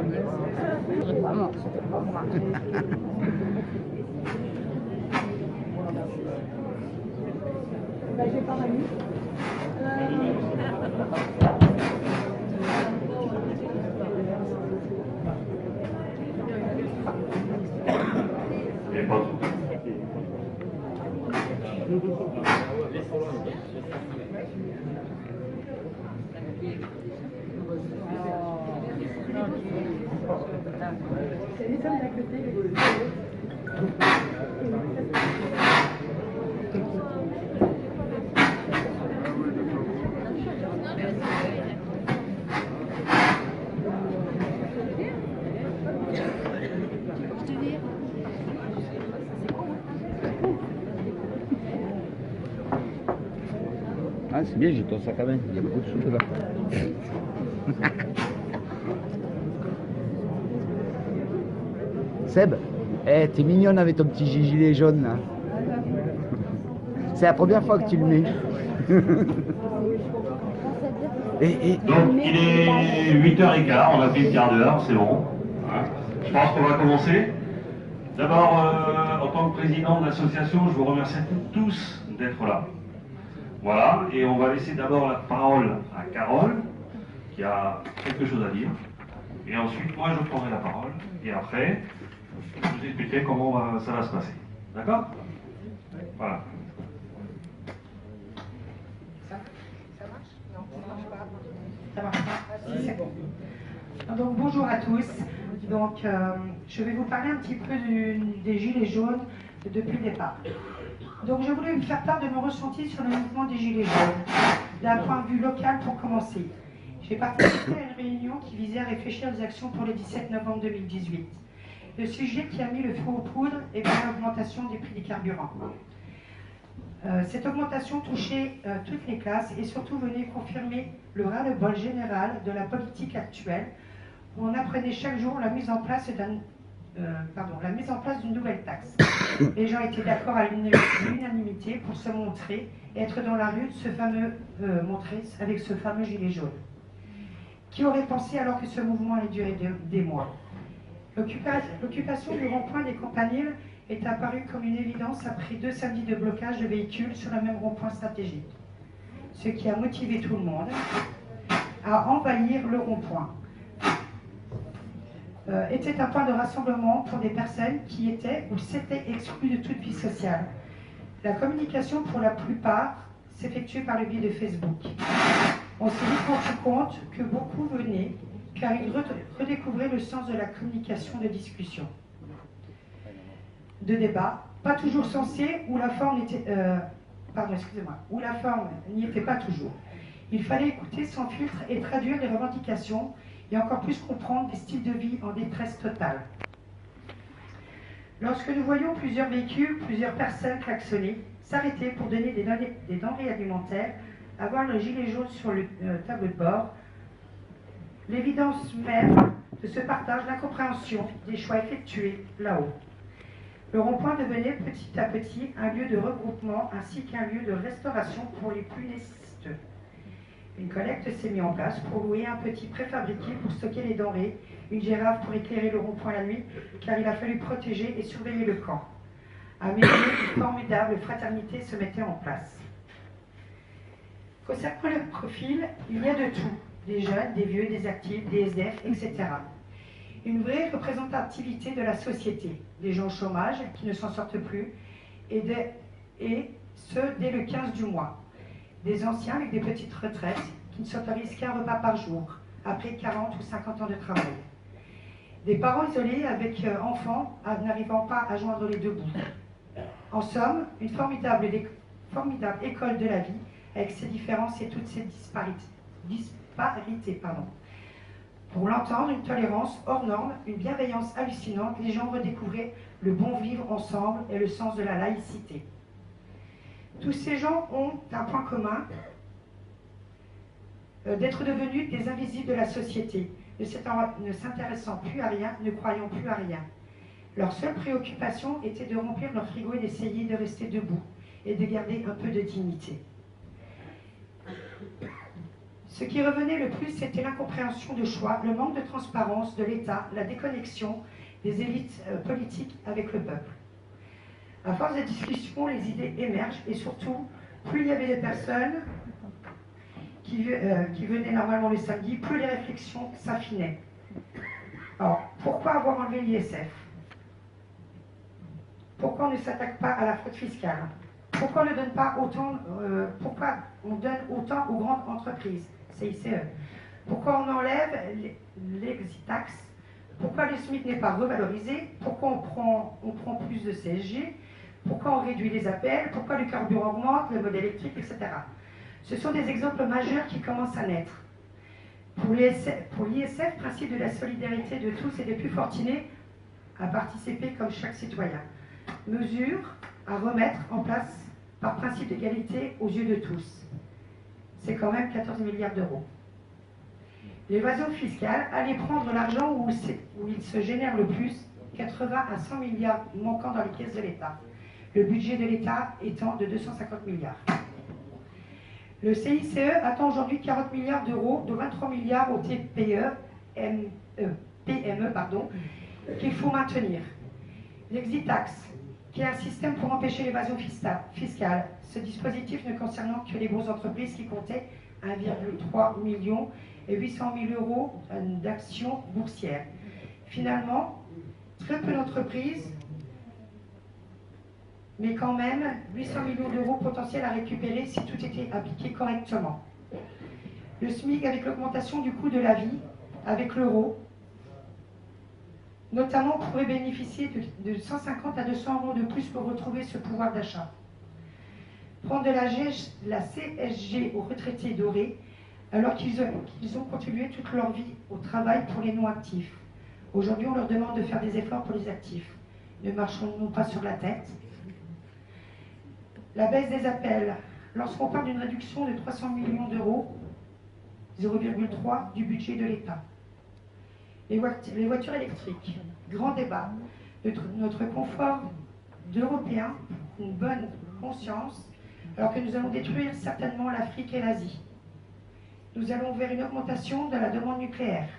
Vraiment, c'était pas moi. J'ai pas mal mis. Les femmes d'à côté, Ah, c'est bien, j'ai ton sac à main, il y a beaucoup de sous dedans. Seb, t'es mignonne avec ton petit gilet jaune là. C'est la première fois que tu le mets. Donc il est 8h15, on a pris une quart d'heure, c'est bon. Je pense qu'on va commencer. D'abord, en tant que président de l'association, je vous remercie tous d'être là. Voilà, et on va laisser d'abord la parole à Carole, qui a quelque chose à dire. Et ensuite, moi, je prendrai la parole. Et après, je vous expliquerai comment ça va se passer. D'accord? Voilà. Ça marche? Non, ça marche pas. Ça marche pas? C'est bon. Donc bonjour à tous. Donc je vais vous parler un petit peu des Gilets jaunes depuis le départ. Donc je voulais vous faire part de mon ressenti sur le mouvement des Gilets jaunes, d'un point de vue local pour commencer. J'ai participé à une réunion qui visait à réfléchir aux actions pour le 17 novembre 2018. Le sujet qui a mis le feu aux poudres est bien l'augmentation des prix des carburants. Cette augmentation touchait toutes les classes et surtout venait confirmer le ras-le-bol général de la politique actuelle, où on apprenait chaque jour la mise en place d'une nouvelle taxe. Les gens étaient d'accord à l'unanimité pour se montrer et être dans la rue montrer avec ce fameux gilet jaune. Qui aurait pensé alors que ce mouvement allait durer des mois? L'occupation du rond-point des Campaniles est apparue comme une évidence après 2 samedis de blocage de véhicules sur le même rond-point stratégique, ce qui a motivé tout le monde à envahir le rond-point. Était un point de rassemblement pour des personnes qui étaient ou s'étaient exclues de toute vie sociale. La communication, pour la plupart, s'effectuait par le biais de Facebook. On s'est vite rendu compte que beaucoup venaient car ils redécouvraient le sens de la communication de discussion, de débat, pas toujours sensé, où la forme n'y était pas toujours. Il fallait écouter sans filtre et traduire les revendications et encore plus comprendre des styles de vie en détresse totale. Lorsque nous voyions plusieurs véhicules, plusieurs personnes klaxonner, s'arrêter pour donner des denrées alimentaires, avoir le gilet jaune sur le tableau de bord, l'évidence même de ce partage, l'incompréhension des choix effectués là-haut. Le rond-point devenait petit à petit un lieu de regroupement ainsi qu'un lieu de restauration pour les plus nécessiteux. Une collecte s'est mise en place pour louer un petit préfabriqué pour stocker les denrées, une girafe pour éclairer le rond-point la nuit, car il a fallu protéger et surveiller le camp. À mes yeux, une formidable fraternité se mettait en place. Concernant le profil, il y a de tout, des jeunes, des vieux, des actifs, des SDF, etc. Une vraie représentativité de la société, des gens au chômage qui ne s'en sortent plus, et ce, dès le 15 du mois. Des anciens avec des petites retraites qui ne s'autorisent qu'un repas par jour, après 40 ou 50 ans de travail. Des parents isolés avec enfants n'arrivant pas à joindre les deux bouts. En somme, une formidable école de la vie, avec ses différences et toutes ses disparités. Pour l'entendre, une tolérance hors norme, une bienveillance hallucinante, les gens redécouvraient le bon vivre ensemble et le sens de la laïcité. Tous ces gens ont un point commun, d'être devenus des invisibles de la société, ne s'intéressant plus à rien, ne croyant plus à rien. Leur seule préoccupation était de remplir leur frigo et d'essayer de rester debout et de garder un peu de dignité. Ce qui revenait le plus, c'était l'incompréhension de choix, le manque de transparence de l'État, la déconnexion des élites politiques avec le peuple. À force de discussion, les idées émergent et surtout, plus il y avait de personnes qui venaient normalement le samedi, plus les réflexions s'affinaient. Alors, pourquoi avoir enlevé l'ISF? Pourquoi on ne s'attaque pas à la fraude fiscale? Pourquoi on ne donne pas autant, pourquoi on donne autant aux grandes entreprises, CICE? Pourquoi on enlève l'exit tax? Pourquoi le SMIC n'est pas revalorisé? Pourquoi on prend plus de CSG? Pourquoi on réduit les appels? Pourquoi le carburant augmente, le mode électrique, etc. Ce sont des exemples majeurs qui commencent à naître. Pour l'ISF, principe de la solidarité de tous et des plus fortunés à participer comme chaque citoyen. Mesure à remettre en place par principe d'égalité aux yeux de tous. C'est quand même 14 milliards d'euros. L'évasion fiscale, allez prendre l'argent où il se génère le plus, 80 à 100 milliards manquant dans les caisses de l'État. Le budget de l'État étant de 250 milliards. Le CICE attend aujourd'hui 40 milliards d'euros, de 23 milliards au TPE, PME, qu'il faut maintenir. L'exit tax, qui est un système pour empêcher l'évasion fiscale. Ce dispositif ne concernant que les grosses entreprises qui comptaient 1,3 million et 800 000 euros d'actions boursières. Finalement, très peu d'entreprises, mais quand même 800 millions d'euros potentiels à récupérer si tout était appliqué correctement. Le SMIC avec l'augmentation du coût de la vie, avec l'euro, notamment pourrait bénéficier de 150 à 200 euros de plus pour retrouver ce pouvoir d'achat. Prendre de la CSG aux retraités dorés, alors qu'ils ont continué toute leur vie au travail pour les non-actifs. Aujourd'hui, on leur demande de faire des efforts pour les actifs. Ne marchons-nous pas sur la tête? La baisse des appels. Lorsqu'on parle d'une réduction de 300 millions d'euros, 0,3 du budget de l'État. Les voitures électriques. Grand débat. Notre confort d'Européens, une bonne conscience, alors que nous allons détruire certainement l'Afrique et l'Asie. Nous allons vers une augmentation de la demande nucléaire.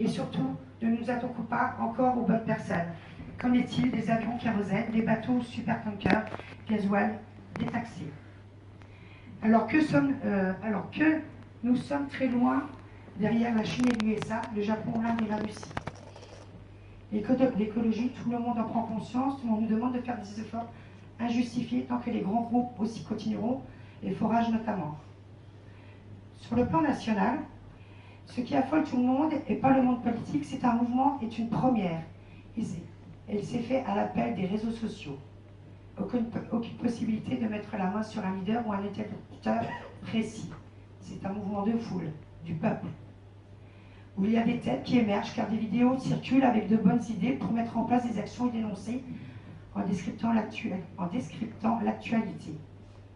Et surtout, ne nous attaquons pas encore aux bonnes personnes. Qu'en est-il des avions kérosène, des bateaux supertankers, gasoil détaxés? Alors que nous sommes très loin derrière la Chine et l'USA, le Japon, l'Inde et la Russie. L'écologie, tout le monde en prend conscience, mais on nous demande de faire des efforts injustifiés tant que les grands groupes aussi continueront, les forages notamment. Sur le plan national, ce qui affole tout le monde, et pas le monde politique, c'est un mouvement, est une première. Elle s'est faite à l'appel des réseaux sociaux. Aucune possibilité de mettre la main sur un leader ou un interlocuteur précis. C'est un mouvement de foule, du peuple, où il y a des têtes qui émergent car des vidéos circulent avec de bonnes idées pour mettre en place des actions et dénoncer en descriptant l'actualité.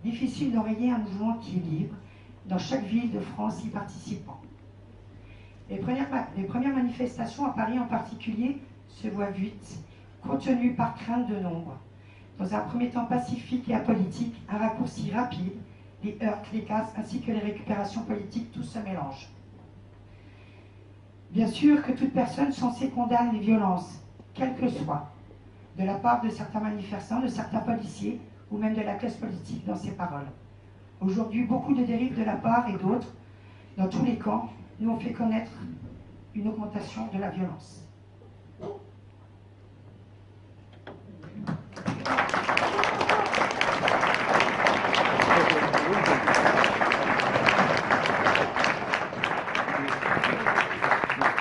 Difficile d'enrayer un mouvement qui est libre, dans chaque ville de France y participant. Les premières manifestations à Paris en particulier se voient vite, contenues par crainte de nombre. Dans un premier temps pacifique et apolitique, un raccourci rapide, les heurts, les casses ainsi que les récupérations politiques, tout se mélange. Bien sûr que toute personne censée condamne les violences, quelles que soient, de la part de certains manifestants, de certains policiers ou même de la classe politique dans ses paroles. Aujourd'hui, beaucoup de dérives de la part et d'autres, dans tous les camps, nous ont fait connaître une augmentation de la violence.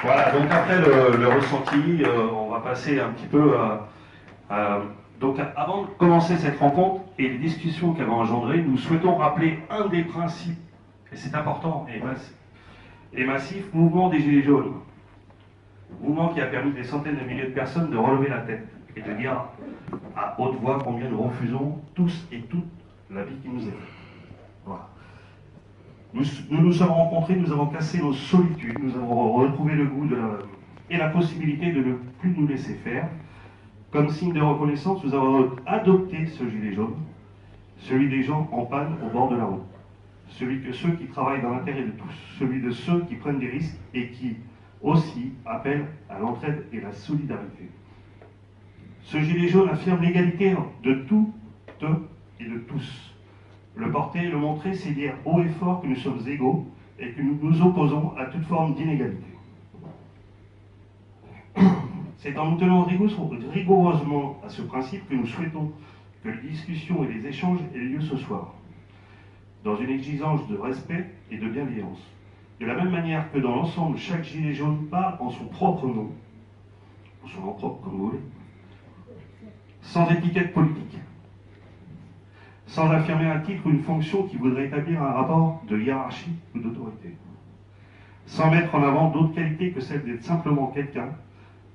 Voilà, donc après le ressenti, on va passer un petit peu donc avant de commencer cette rencontre et les discussions qu'elle va engendrer, nous souhaitons rappeler un des principes, et c'est important et massif, mouvement des Gilets jaunes. Mouvement qui a permis à des centaines de milliers de personnes de relever la tête et de dire à haute voix combien nous refusons tous et toutes la vie qui nous est faite. Voilà. Nous nous sommes rencontrés, nous avons cassé nos solitudes, nous avons retrouvé le goût et la possibilité de ne plus nous laisser faire. Comme signe de reconnaissance, nous avons adopté ce gilet jaune, celui des gens en panne au bord de la route. celui de ceux qui travaillent dans l'intérêt de tous, celui de ceux qui prennent des risques et qui aussi appellent à l'entraide et la solidarité. Ce gilet jaune affirme l'égalité de toutes et de tous. Le porter et le montrer, c'est dire haut et fort que nous sommes égaux et que nous nous opposons à toute forme d'inégalité. C'est en nous tenant rigoureusement à ce principe que nous souhaitons que les discussions et les échanges aient lieu ce soir, dans une exigence de respect et de bienveillance. De la même manière que dans l'ensemble, chaque gilet jaune parle en son propre nom, ou son nom propre comme vous voulez, sans étiquette politique, sans affirmer un titre ou une fonction qui voudrait établir un rapport de hiérarchie ou d'autorité, sans mettre en avant d'autres qualités que celle d'être simplement quelqu'un,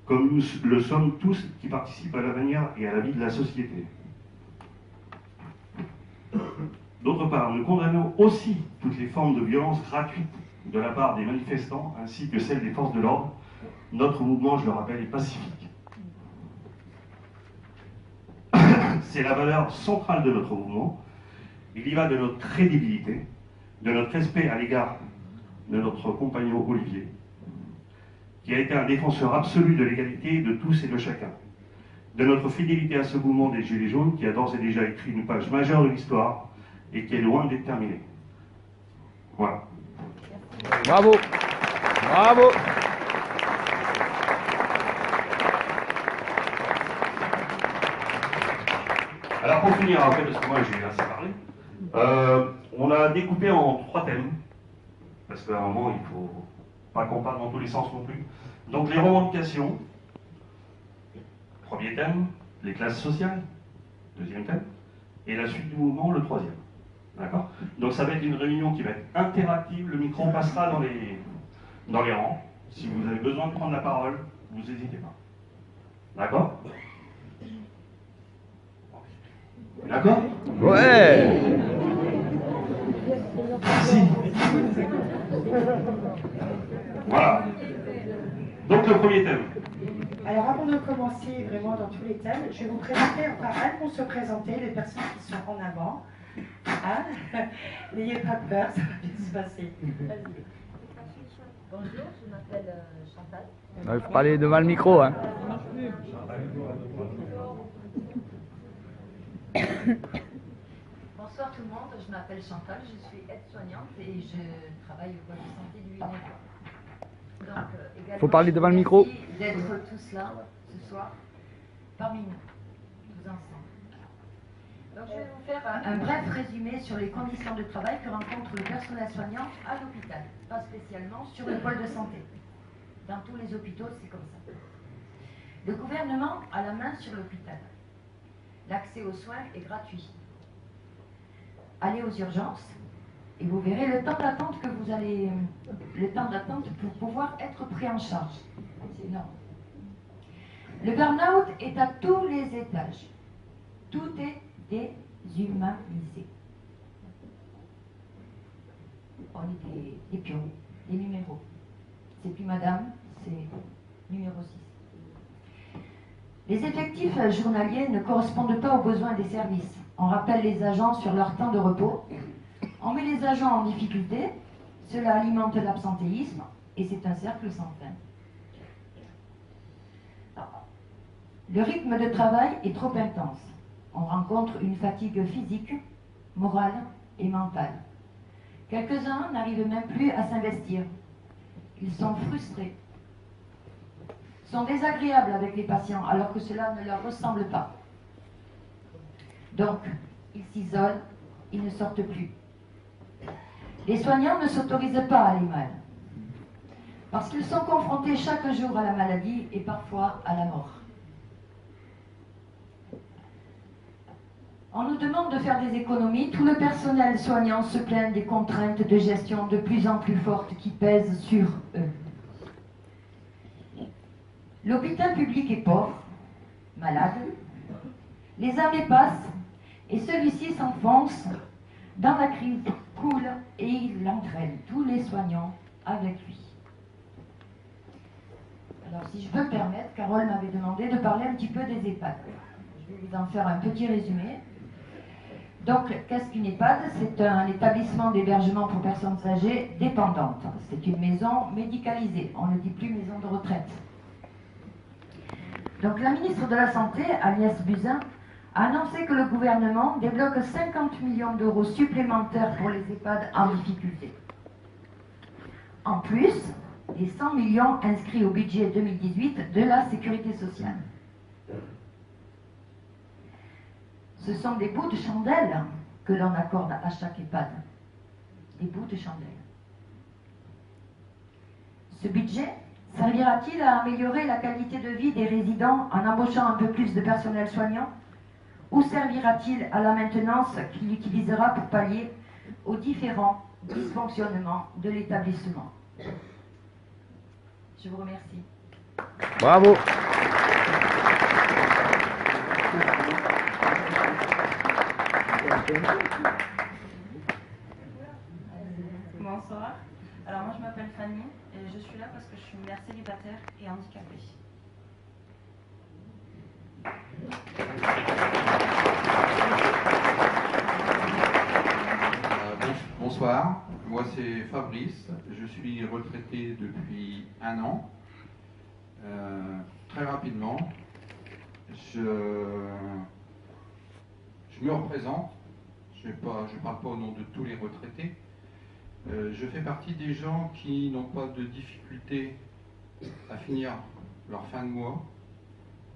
comme nous le sommes tous qui participent à l'avenir et à la vie de la société. D'autre part, nous condamnons aussi toutes les formes de violence gratuites de la part des manifestants ainsi que celles des forces de l'ordre. Notre mouvement, je le rappelle, est pacifique. C'est la valeur centrale de notre mouvement. Il y va de notre crédibilité, de notre respect à l'égard de notre compagnon Olivier, qui a été un défenseur absolu de l'égalité de tous et de chacun, de notre fidélité à ce mouvement des Gilets jaunes qui a d'ores et déjà écrit une page majeure de l'histoire et qui est loin d'être terminée. Voilà. Bravo. Bravo. Alors pour finir, après, parce que moi j'ai assez parlé, on a découpé en 3 thèmes, parce qu'à un moment il ne faut pas qu'on parle dans tous les sens non plus. Donc les revendications, premier thème, les classes sociales, deuxième thème, et la suite du mouvement, le troisième. D'accord? Donc ça va être une réunion qui va être interactive, le micro passera dans les rangs. Si vous avez besoin de prendre la parole, vous n'hésitez pas. D'accord? D'accord? Ouais. Merci. Voilà. Donc le premier thème. Alors avant de commencer vraiment dans tous les thèmes, je vais vous présenter, enfin elles vont se présenter, les personnes qui sont en avant. Hein? N'ayez pas peur, ça va bien se passer. Vas-y. Bonjour, je m'appelle Chantal. Il faut parler devant le micro. Hein. Bonsoir tout le monde, je m'appelle Chantal, je suis aide-soignante et je travaille au poste de santé du Lunérois. Donc, également, faut parler devant le micro. D'être tous là ce soir, parmi nous, tous ensemble. Donc, je vais vous faire un bref résumé sur les conditions de travail que rencontre le personnel soignant à l'hôpital, pas spécialement sur le pôle de santé. Dans tous les hôpitaux, c'est comme ça. Le gouvernement a la main sur l'hôpital. L'accès aux soins est gratuit. Allez aux urgences et vous verrez le temps d'attente pour pouvoir être pris en charge. C'est énorme. Le burn-out est à tous les étages. Tout est déshumanisé. On est des pions, des numéros. C'est plus madame, c'est numéro 6. Les effectifs journaliers ne correspondent pas aux besoins des services. On rappelle les agents sur leur temps de repos. On met les agents en difficulté. Cela alimente l'absentéisme et c'est un cercle sans fin. Le rythme de travail est trop intense. On rencontre une fatigue physique, morale et mentale. Quelques-uns n'arrivent même plus à s'investir. Ils sont frustrés, sont désagréables avec les patients alors que cela ne leur ressemble pas. Donc, ils s'isolent, ils ne sortent plus. Les soignants ne s'autorisent pas à aller mal, parce qu'ils sont confrontés chaque jour à la maladie et parfois à la mort. On nous demande de faire des économies, tout le personnel soignant se plaint des contraintes de gestion de plus en plus fortes qui pèsent sur eux. L'hôpital public est pauvre, malade, les années passent et celui-ci s'enfonce dans la crise, coule et il entraîne tous les soignants avec lui. Alors si je peux me permettre, Carole m'avait demandé de parler un petit peu des EHPAD. Je vais vous en faire un petit résumé. Donc, qu'est-ce qu'une EHPAD? C'est un établissement d'hébergement pour personnes âgées dépendantes. C'est une maison médicalisée, on ne dit plus maison de retraite. Donc, la ministre de la Santé, Agnès Buzyn, a annoncé que le gouvernement débloque 50 millions d'euros supplémentaires pour les EHPAD en difficulté. En plus des 100 millions inscrits au budget 2018 de la Sécurité sociale. Ce sont des bouts de chandelle que l'on accorde à chaque EHPAD. Des bouts de chandelle. Ce budget servira-t-il à améliorer la qualité de vie des résidents en embauchant un peu plus de personnel soignant? Ou servira-t-il à la maintenance qu'il utilisera pour pallier aux différents dysfonctionnements de l'établissement? Je vous remercie. Bravo. Bonsoir. Alors moi je m'appelle Fanny et je suis là parce que je suis mère célibataire et handicapée. Bonsoir, moi c'est Fabrice, je suis retraité depuis 1 an. Très rapidement, je me représente, je ne parle pas au nom de tous les retraités. Je fais partie des gens qui n'ont pas de difficulté à finir leur fin de mois,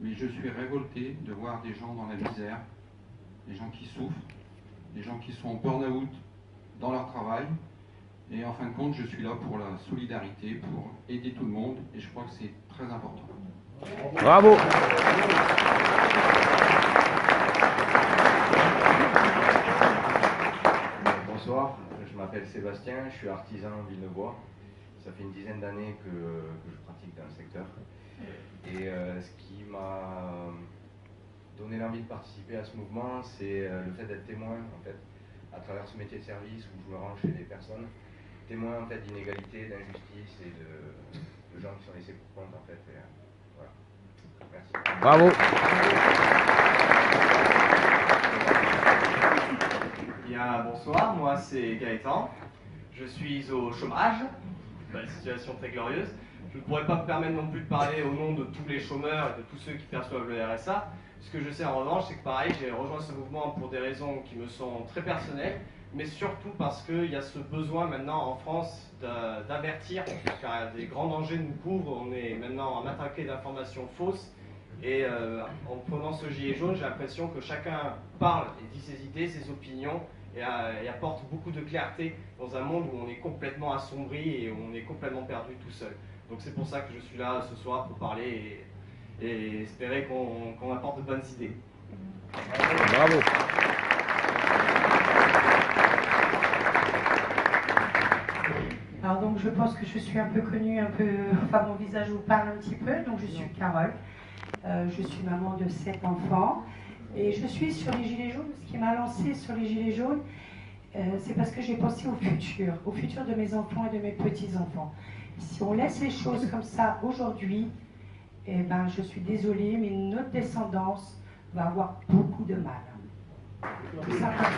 mais je suis révolté de voir des gens dans la misère, des gens qui souffrent, des gens qui sont en burn-out dans leur travail. Et en fin de compte, je suis là pour la solidarité, pour aider tout le monde, et je crois que c'est très important. Bravo. Bonsoir, je m'appelle Sébastien, je suis artisan Villeneuvois. Ça fait une dizaine d'années que je pratique dans le secteur. Et ce qui m'a donné l'envie de participer à ce mouvement, c'est le fait d'être témoin, en fait, à travers ce métier de service où je me rends chez des personnes, témoin en fait d'inégalité, d'injustice et de gens qui sont laissés pour compte, en fait. Et, voilà. Merci. Bravo. Bien, bonsoir, moi c'est Gaëtan. Je suis au chômage, une situation très glorieuse. Je ne pourrais pas me permettre non plus de parler au nom de tous les chômeurs et de tous ceux qui perçoivent le RSA. Ce que je sais en revanche, c'est que pareil, j'ai rejoint ce mouvement pour des raisons qui me sont très personnelles, mais surtout parce qu'il y a ce besoin maintenant en France d'avertir, car des grands dangers nous couvrent. On est maintenant à matraquer d'informations fausses. Et en prenant ce gilet jaune, j'ai l'impression que chacun parle et dit ses idées, ses opinions, et apporte beaucoup de clarté dans un monde où on est complètement assombri et où on est complètement perdu tout seul. Donc c'est pour ça que je suis là ce soir pour parler et espérer qu'on apporte de bonnes idées. Bravo. Alors donc je pense que je suis un peu connue, enfin mon visage vous parle un petit peu, donc je suis Carole. Je suis maman de 7 enfants et je suis sur les Gilets jaunes. Ce qui m'a lancée sur les Gilets jaunes, c'est parce que j'ai pensé au futur de mes enfants et de mes petits-enfants. Si on laisse les choses comme ça aujourd'hui, eh ben, je suis désolée, mais notre descendance va avoir beaucoup de mal. Tout simplement.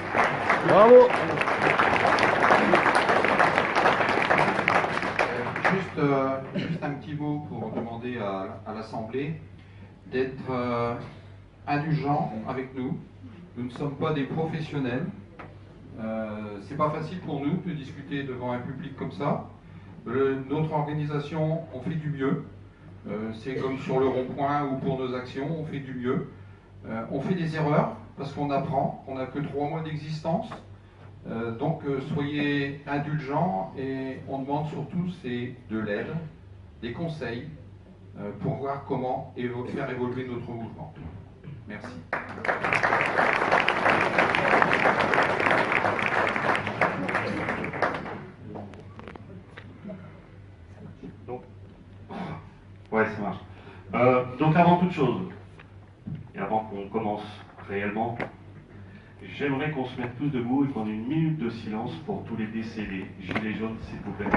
Bravo. Juste un petit mot pour demander à l'Assemblée d'être indulgents avec nous. Nous ne sommes pas des professionnels. C'est pas facile pour nous de discuter devant un public comme ça. Notre organisation, on fait du mieux. C'est comme sur le rond-point ou pour nos actions, on fait du mieux. On fait des erreurs parce qu'on apprend. On n'a que 3 mois d'existence. Donc soyez indulgents et on demande surtout c'est de l'aide, des conseils pour voir comment faire évoluer notre mouvement. Merci. Ouais, ça marche. Donc avant toute chose, et avant qu'on commence réellement, j'aimerais qu'on se mette tous debout et qu'on ait une minute de silence pour tous les décédés. Gilets jaunes, s'il vous plaît.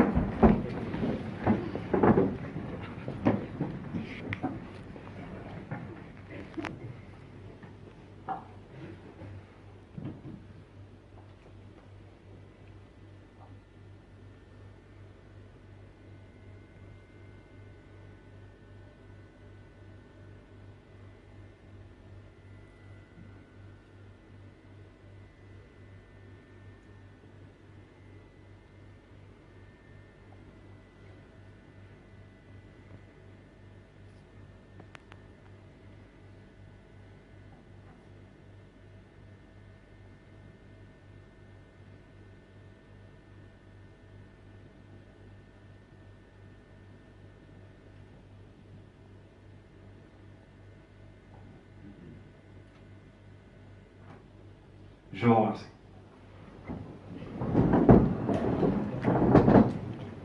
Je vous remercie.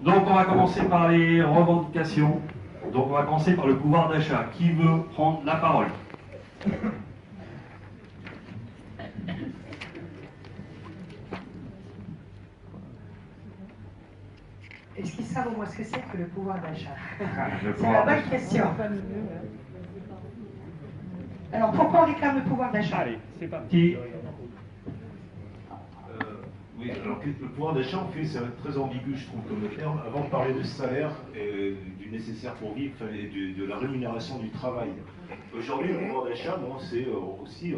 Donc on va commencer par les revendications. Donc on va commencer par le pouvoir d'achat. Qui veut prendre la parole? Est-ce qu'ils savent au moins ce que c'est que le pouvoir d'achat? Le C'est pouvoir la bonne d'achat. question. Alors pourquoi on réclame le pouvoir d'achat? Allez, c'est parti. Qui Oui, alors que le pouvoir d'achat, en fait, c'est très ambigu, je trouve, comme terme. Avant de parler de salaire, du nécessaire pour vivre, de la rémunération du travail. Aujourd'hui, le pouvoir d'achat, bon, c'est aussi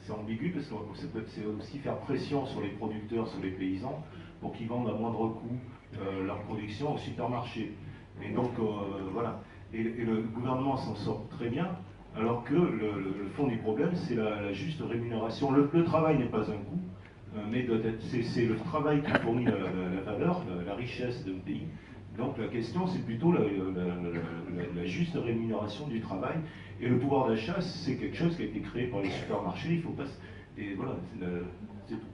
c'est ambigu parce que c'est aussi faire pression sur les producteurs, sur les paysans, pour qu'ils vendent à moindre coût leur production au supermarché. Et donc, voilà. Et le gouvernement s'en sort très bien, alors que le fond du problème, c'est la juste rémunération. Le travail n'est pas un coût. Mais c'est le travail qui fournit la valeur, la richesse d'un pays. Donc la question, c'est plutôt la juste rémunération du travail. Et le pouvoir d'achat, c'est quelque chose qui a été créé par les supermarchés. Il faut pas. Et voilà, c'est tout.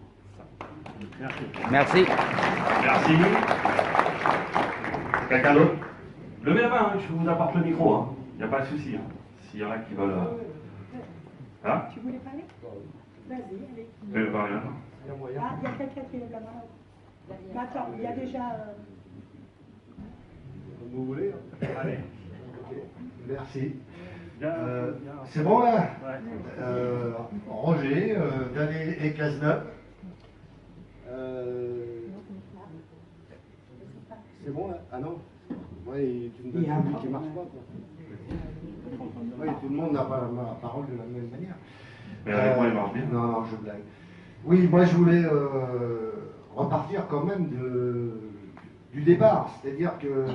Merci. Merci. Quelqu'un d'autre? Levez la main, hein, je vous apporte le micro. Hein. Il n'y a pas de souci. Hein. S'il y en a qui veulent. Hein? Tu voulais parler? Vas-y, allez. Vous voulez parler là? Ah, il y a quelqu'un qui lève la main. Mais attends, il y a déjà... Comme vous voulez. Allez. Ok. Merci. Bien. C'est bon là? Ouais. Roger, Dalet et Cazeneuve. C'est bon là? Ah non? Oui, tu me donnes celui qui marche pas. Quoi. Oui, tout le monde n'a pas la parole de la même manière. Mais avec moi, il marche bien. Non, non, je blague. Oui, moi je voulais repartir quand même du départ. C'est-à-dire que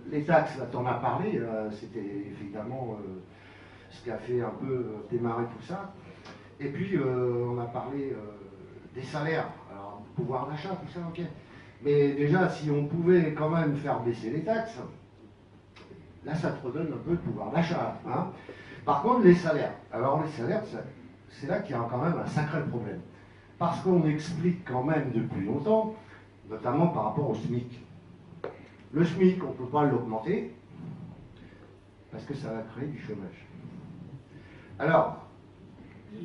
les taxes, là, t'en as parlé, c'était évidemment ce qui a fait un peu démarrer tout ça. Et puis on a parlé des salaires, alors pouvoir d'achat, tout ça, ok. Mais déjà, si on pouvait quand même faire baisser les taxes, là ça te redonne un peu de pouvoir d'achat. Hein. Par contre, les salaires. Alors les salaires, c'est là qu'il y a quand même un sacré problème. Parce qu'on explique quand même depuis longtemps, notamment par rapport au SMIC. Le SMIC, on ne peut pas l'augmenter, parce que ça va créer du chômage. Alors,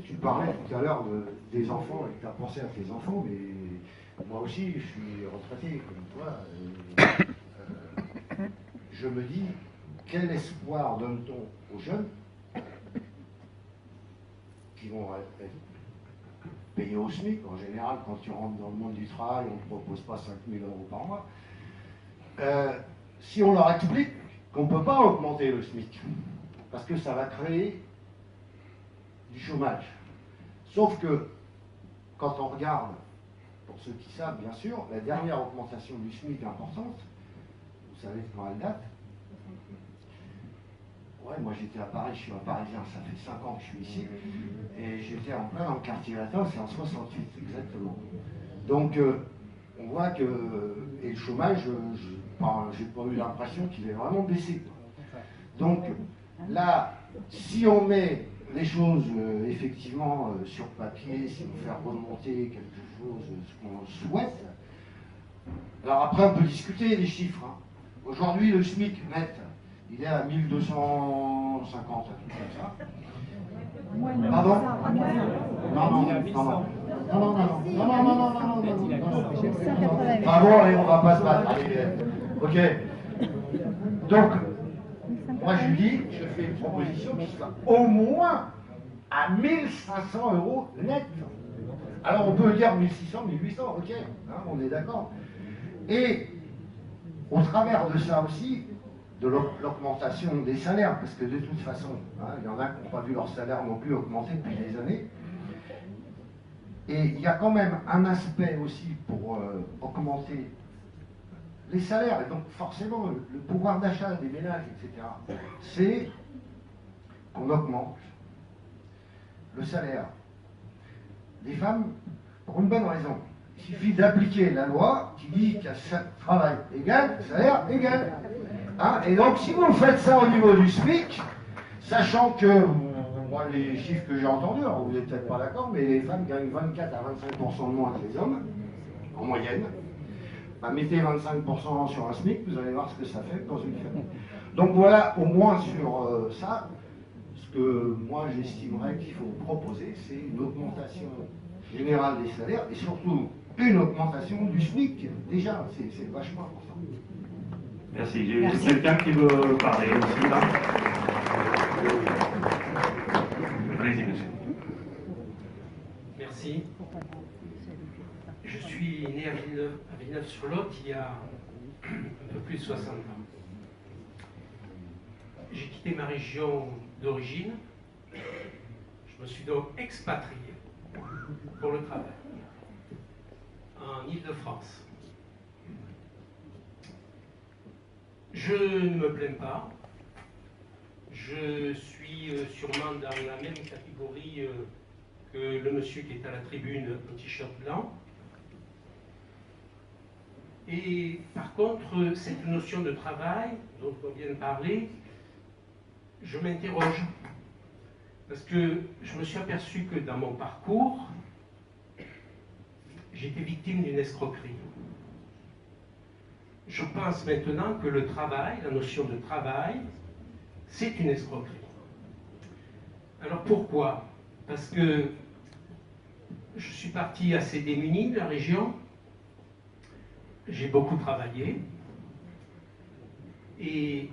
tu parlais tout à l'heure des enfants, et tu as pensé à tes enfants, mais moi aussi, je suis retraité comme toi. Je me dis, quel espoir donne-t-on aux jeunes qui vont payés au SMIC? En général, quand tu rentres dans le monde du travail, on ne te propose pas 5 000 € par mois. Si on leur explique qu'on ne peut pas augmenter le SMIC, parce que ça va créer du chômage. Sauf que, quand on regarde, pour ceux qui savent bien sûr, la dernière augmentation du SMIC importante, vous savez quand elle date? Ouais, moi j'étais à Paris, je suis un Parisien, ça fait 5 ans que je suis ici, et j'étais en plein dans le quartier latin, c'est en 68 exactement. Donc on voit que, et le chômage, j'ai pas eu l'impression qu'il ait vraiment baissé. Donc là, si on met les choses effectivement sur papier, si on fait remonter quelque chose, ce qu'on souhaite, alors après on peut discuter des chiffres. Hein. Aujourd'hui le SMIC net, il est à 1250, un truc comme ça. Pardon? Non. Ah bon, allez, on va pas se battre. Ok. Donc, moi je lui dis, je fais une proposition qui soit au moins à 1500 € net. Alors on peut dire 1600, 1800, ok, hein, on est d'accord. Et au travers de ça aussi, de l'augmentation des salaires, parce que de toute façon, hein, il y en a qui n'ont pas vu leur salaire non plus augmenter depuis des années. Et il y a quand même un aspect aussi pour augmenter les salaires, et donc forcément le pouvoir d'achat des ménages, etc., c'est qu'on augmente le salaire des femmes pour une bonne raison. Il suffit d'appliquer la loi qui dit qu'il y a travail égal, salaire égal. Hein, et donc si vous faites ça au niveau du SMIC, sachant que moi, les chiffres que j'ai entendus, alors vous n'êtes peut-être pas d'accord, mais les femmes gagnent 24 à 25% de moins que les hommes, en moyenne. Bah, mettez 25% sur un SMIC, vous allez voir ce que ça fait dans une famille. Donc voilà, au moins sur ça, ce que moi j'estimerais qu'il faut proposer, c'est une augmentation générale des salaires et surtout une augmentation du SMIC. Déjà, c'est vachement important. Merci. J'ai quelqu'un qui veut parler aussi là. Allez-y, monsieur. Merci. Je suis né à Villeneuve-sur-Lot il y a un peu plus de 60 ans. J'ai quitté ma région d'origine. Je me suis donc expatrié pour le travail en Île-de-France. Je ne me plains pas. Je suis sûrement dans la même catégorie que le monsieur qui est à la tribune en t-shirt blanc. Et par contre, cette notion de travail dont on vient de parler, je m'interroge. Parce que je me suis aperçu que dans mon parcours, j'étais victime d'une escroquerie. Je pense maintenant que le travail, la notion de travail, c'est une escroquerie. Alors pourquoi? Parce que je suis parti assez démuni de la région, j'ai beaucoup travaillé, et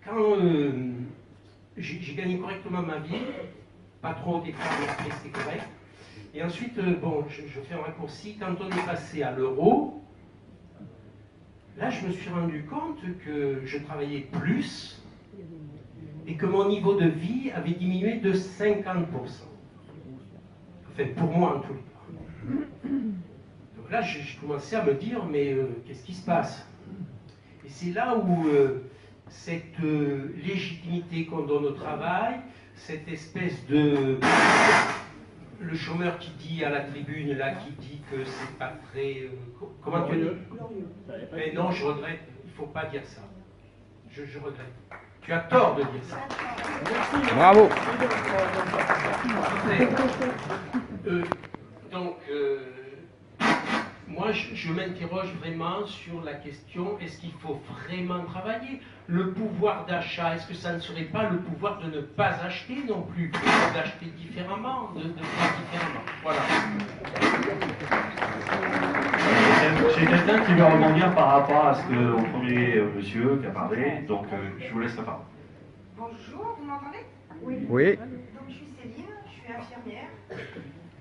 quand j'ai gagné correctement ma vie, pas trop d'écart, mais après c'était correct, et ensuite, bon, je fais un raccourci, quand on est passé à l'euro, là je me suis rendu compte que je travaillais plus, et que mon niveau de vie avait diminué de 50%. Enfin, pour moi en tous les cas. Donc là, j'ai commencé à me dire, mais qu'est-ce qui se passe? Et c'est là où cette légitimité qu'on donne au travail, cette espèce de... Le chômeur qui dit à la tribune, là, qui dit que c'est pas très... comment tu dis? Mais non, je regrette, il ne faut pas dire ça. Je regrette. Tu as tort de dire ça. Bravo. Donc, moi, je m'interroge vraiment sur la question, est-ce qu'il faut vraiment travailler? Le pouvoir d'achat, est-ce que ça ne serait pas le pouvoir de ne pas acheter non plus, d'acheter différemment, de faire différemment? Voilà. J'ai quelqu'un qui veut rebondir par rapport à ce que au premier monsieur qui a parlé, donc je vous laisse la parole. Bonjour, vous m'entendez? Oui. Oui. Donc je suis Céline, je suis infirmière,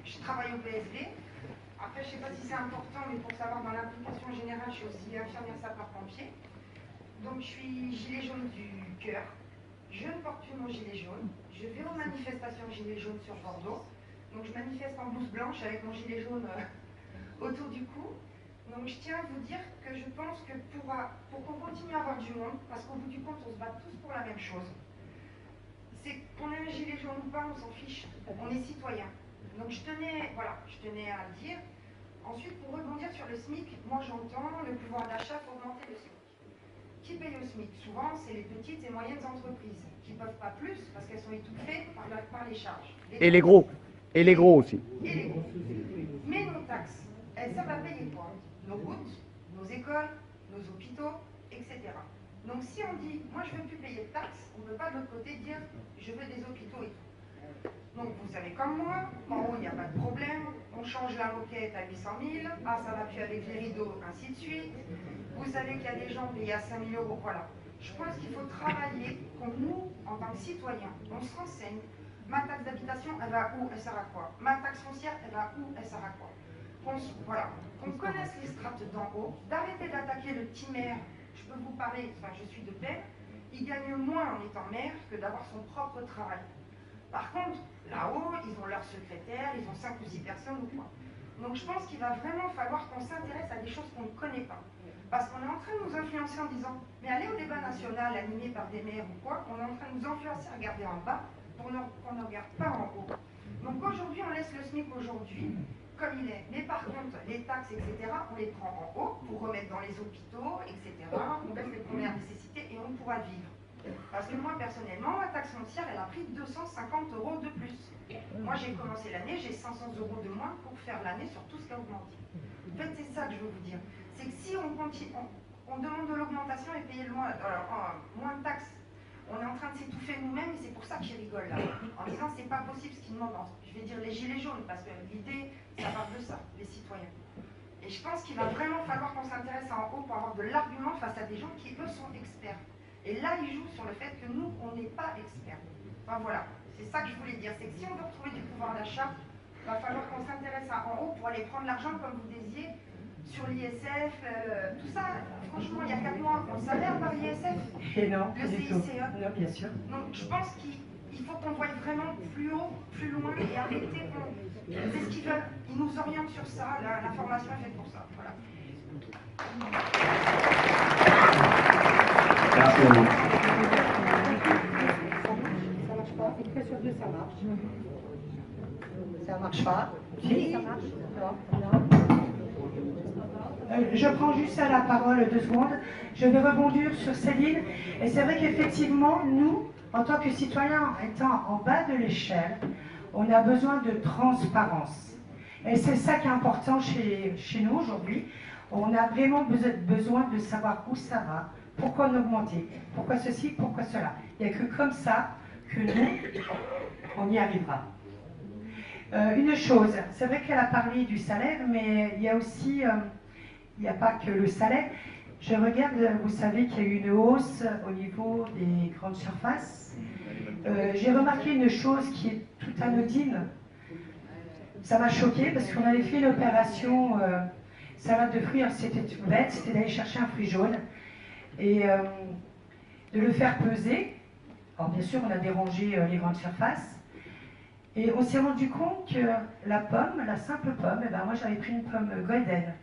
je travaille au PSD. Après, je ne sais pas si c'est important, mais pour savoir, dans l'application générale, je suis aussi infirmière sapeur-pompier. Donc je suis gilet jaune du cœur. Je ne porte plus mon gilet jaune. Je vais aux manifestations gilet jaune sur Bordeaux. Donc je manifeste en blouse blanche avec mon gilet jaune autour du cou. Donc je tiens à vous dire que je pense que pour qu'on continue à avoir du monde, parce qu'au bout du compte, on se bat tous pour la même chose, c'est qu'on ait un gilet jaune ou pas, on s'en fiche. On est citoyen. Donc je tenais à le dire. Ensuite, pour rebondir sur le SMIC, moi j'entends le pouvoir d'achat pour augmenter le SMIC. Qui paye le SMIC? Souvent, c'est les petites et moyennes entreprises qui ne peuvent pas plus parce qu'elles sont étouffées par les charges. Et les gros. Et les gros aussi. Et les gros. Mais nos taxes, elles servent à payer quoi? Nos routes, nos écoles, nos hôpitaux, etc. Donc si on dit, moi je ne veux plus payer de taxes, on ne peut pas de l'autre côté dire, je veux des hôpitaux et tout. Donc vous savez comme moi, en haut il n'y a pas de problème, on change la moquette à 800 000, ah ça va plus avec les rideaux, ainsi de suite. Vous savez qu'il y a des gens payés à 5 000 €, voilà. Je pense qu'il faut travailler pour nous, en tant que citoyens, on se renseigne. Ma taxe d'habitation, elle va où? Elle sert à quoi? Ma taxe foncière, elle va où? Elle sert à quoi? Qu'on connaisse les strates d'en haut, d'arrêter d'attaquer le petit maire. Je peux vous parler, enfin je suis de Pelle, il gagne moins en étant maire que d'avoir son propre travail. Par contre, là-haut, ils ont leur secrétaire, ils ont 5 ou 6 personnes ou quoi. Donc je pense qu'il va vraiment falloir qu'on s'intéresse à des choses qu'on ne connaît pas. Parce qu'on est en train de nous influencer en disant, mais allez au débat national animé par des maires ou quoi, on est en train de nous influencer à regarder en bas pour qu'on ne regarde pas en haut. Donc aujourd'hui, on laisse le SMIC aujourd'hui comme il est. Mais par contre, les taxes, etc., on les prend en haut pour remettre dans les hôpitaux, etc. On baisse les premières nécessités et on pourra vivre. Parce que moi, personnellement, ma taxe foncière, elle a pris 250 € de plus. Moi, j'ai commencé l'année, j'ai 500 € de moins pour faire l'année sur tout ce qui a augmenté. En fait, c'est ça que je veux vous dire. C'est que si on continue, on demande de l'augmentation et payer moins de taxes, on est en train de s'étouffer nous-mêmes et c'est pour ça qu'ils rigolent là. En disant c'est pas possible ce qu'ils demandent. Je vais dire les gilets jaunes parce que l'idée, ça part de ça, les citoyens. Et je pense qu'il va vraiment falloir qu'on s'intéresse en haut pour avoir de l'argument face à des gens qui, eux, sont experts. Et là, ils jouent sur le fait que nous, on n'est pas experts. Enfin voilà, c'est ça que je voulais dire. C'est que si on veut retrouver du pouvoir d'achat, il va falloir qu'on s'intéresse en haut pour aller prendre l'argent comme vous disiez, sur l'ISF, tout ça. Franchement, il y a 4 mois, on savait à part l'ISF. Et non, le CICE. Non, bien sûr. Donc je pense qu'il faut qu'on voie vraiment plus haut, plus loin et arrêter. C'est ce qu'ils veulent. Ils nous orientent sur ça. La formation est faite pour ça. Voilà. Merci à vous. Ça marche pas. Une fois sur deux, ça marche. Ça marche pas. Si, ça marche. Je prends juste la parole 2 secondes. Je vais rebondir sur Céline. Et c'est vrai qu'effectivement, nous, en tant que citoyens, étant en bas de l'échelle, on a besoin de transparence. Et c'est ça qui est important chez nous aujourd'hui. On a vraiment besoin de savoir où ça va, pourquoi on augmenter, pourquoi ceci, pourquoi cela. Il n'y a que comme ça que nous, on y arrivera. Une chose, c'est vrai qu'elle a parlé du salaire, mais il y a aussi... il n'y a pas que le salaire. Je regarde, vous savez qu'il y a eu une hausse au niveau des grandes surfaces. J'ai remarqué une chose qui est toute anodine. Ça m'a choqué parce qu'on avait fait une opération salade de fruits. C'était tout bête, c'était d'aller chercher un fruit jaune et de le faire peser. Alors bien sûr, on a dérangé les grandes surfaces. Et on s'est rendu compte que la pomme, la simple pomme, eh ben moi j'avais pris une pomme golden,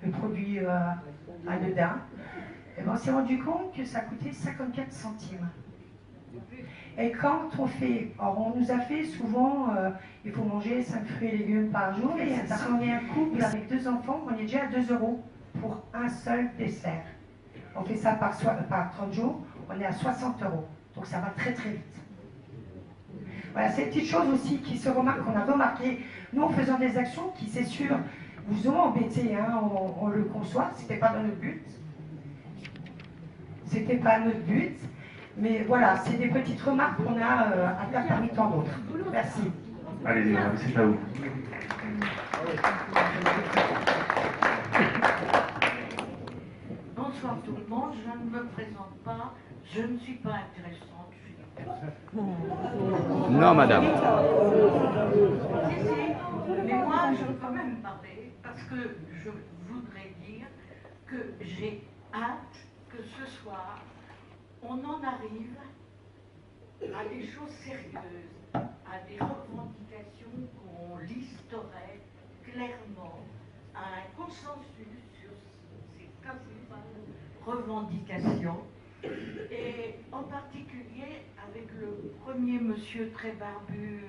le produit anodin, et ben on s'est rendu compte que ça coûtait 54 centimes. Et quand on fait, alors on nous a fait souvent, il faut manger 5 fruits et légumes par jour, et si on est un couple avec 2 enfants, on est déjà à 2 € pour un seul dessert. On fait ça par 30 jours, on est à 60 €. Donc ça va très très vite. Voilà, c'est une petite chose aussi qui se remarque, qu'on a remarqué, nous en faisant des actions qui, c'est sûr, vous ont embêté, hein, on le conçoit, c'était pas dans notre but. C'était pas notre but, mais voilà, c'est des petites remarques qu'on a à faire parmi tant d'autres. Merci. Allez-y, c'est à vous. Bonsoir tout le monde, je ne me présente pas, je ne suis pas intéressante. Non, madame. Mais moi, je veux quand même parler parce que je voudrais dire que j'ai hâte que ce soir, on en arrive à des choses sérieuses, à des revendications qu'on listerait clairement, à un consensus sur ces principales revendications. Et en particulier avec le premier monsieur très barbu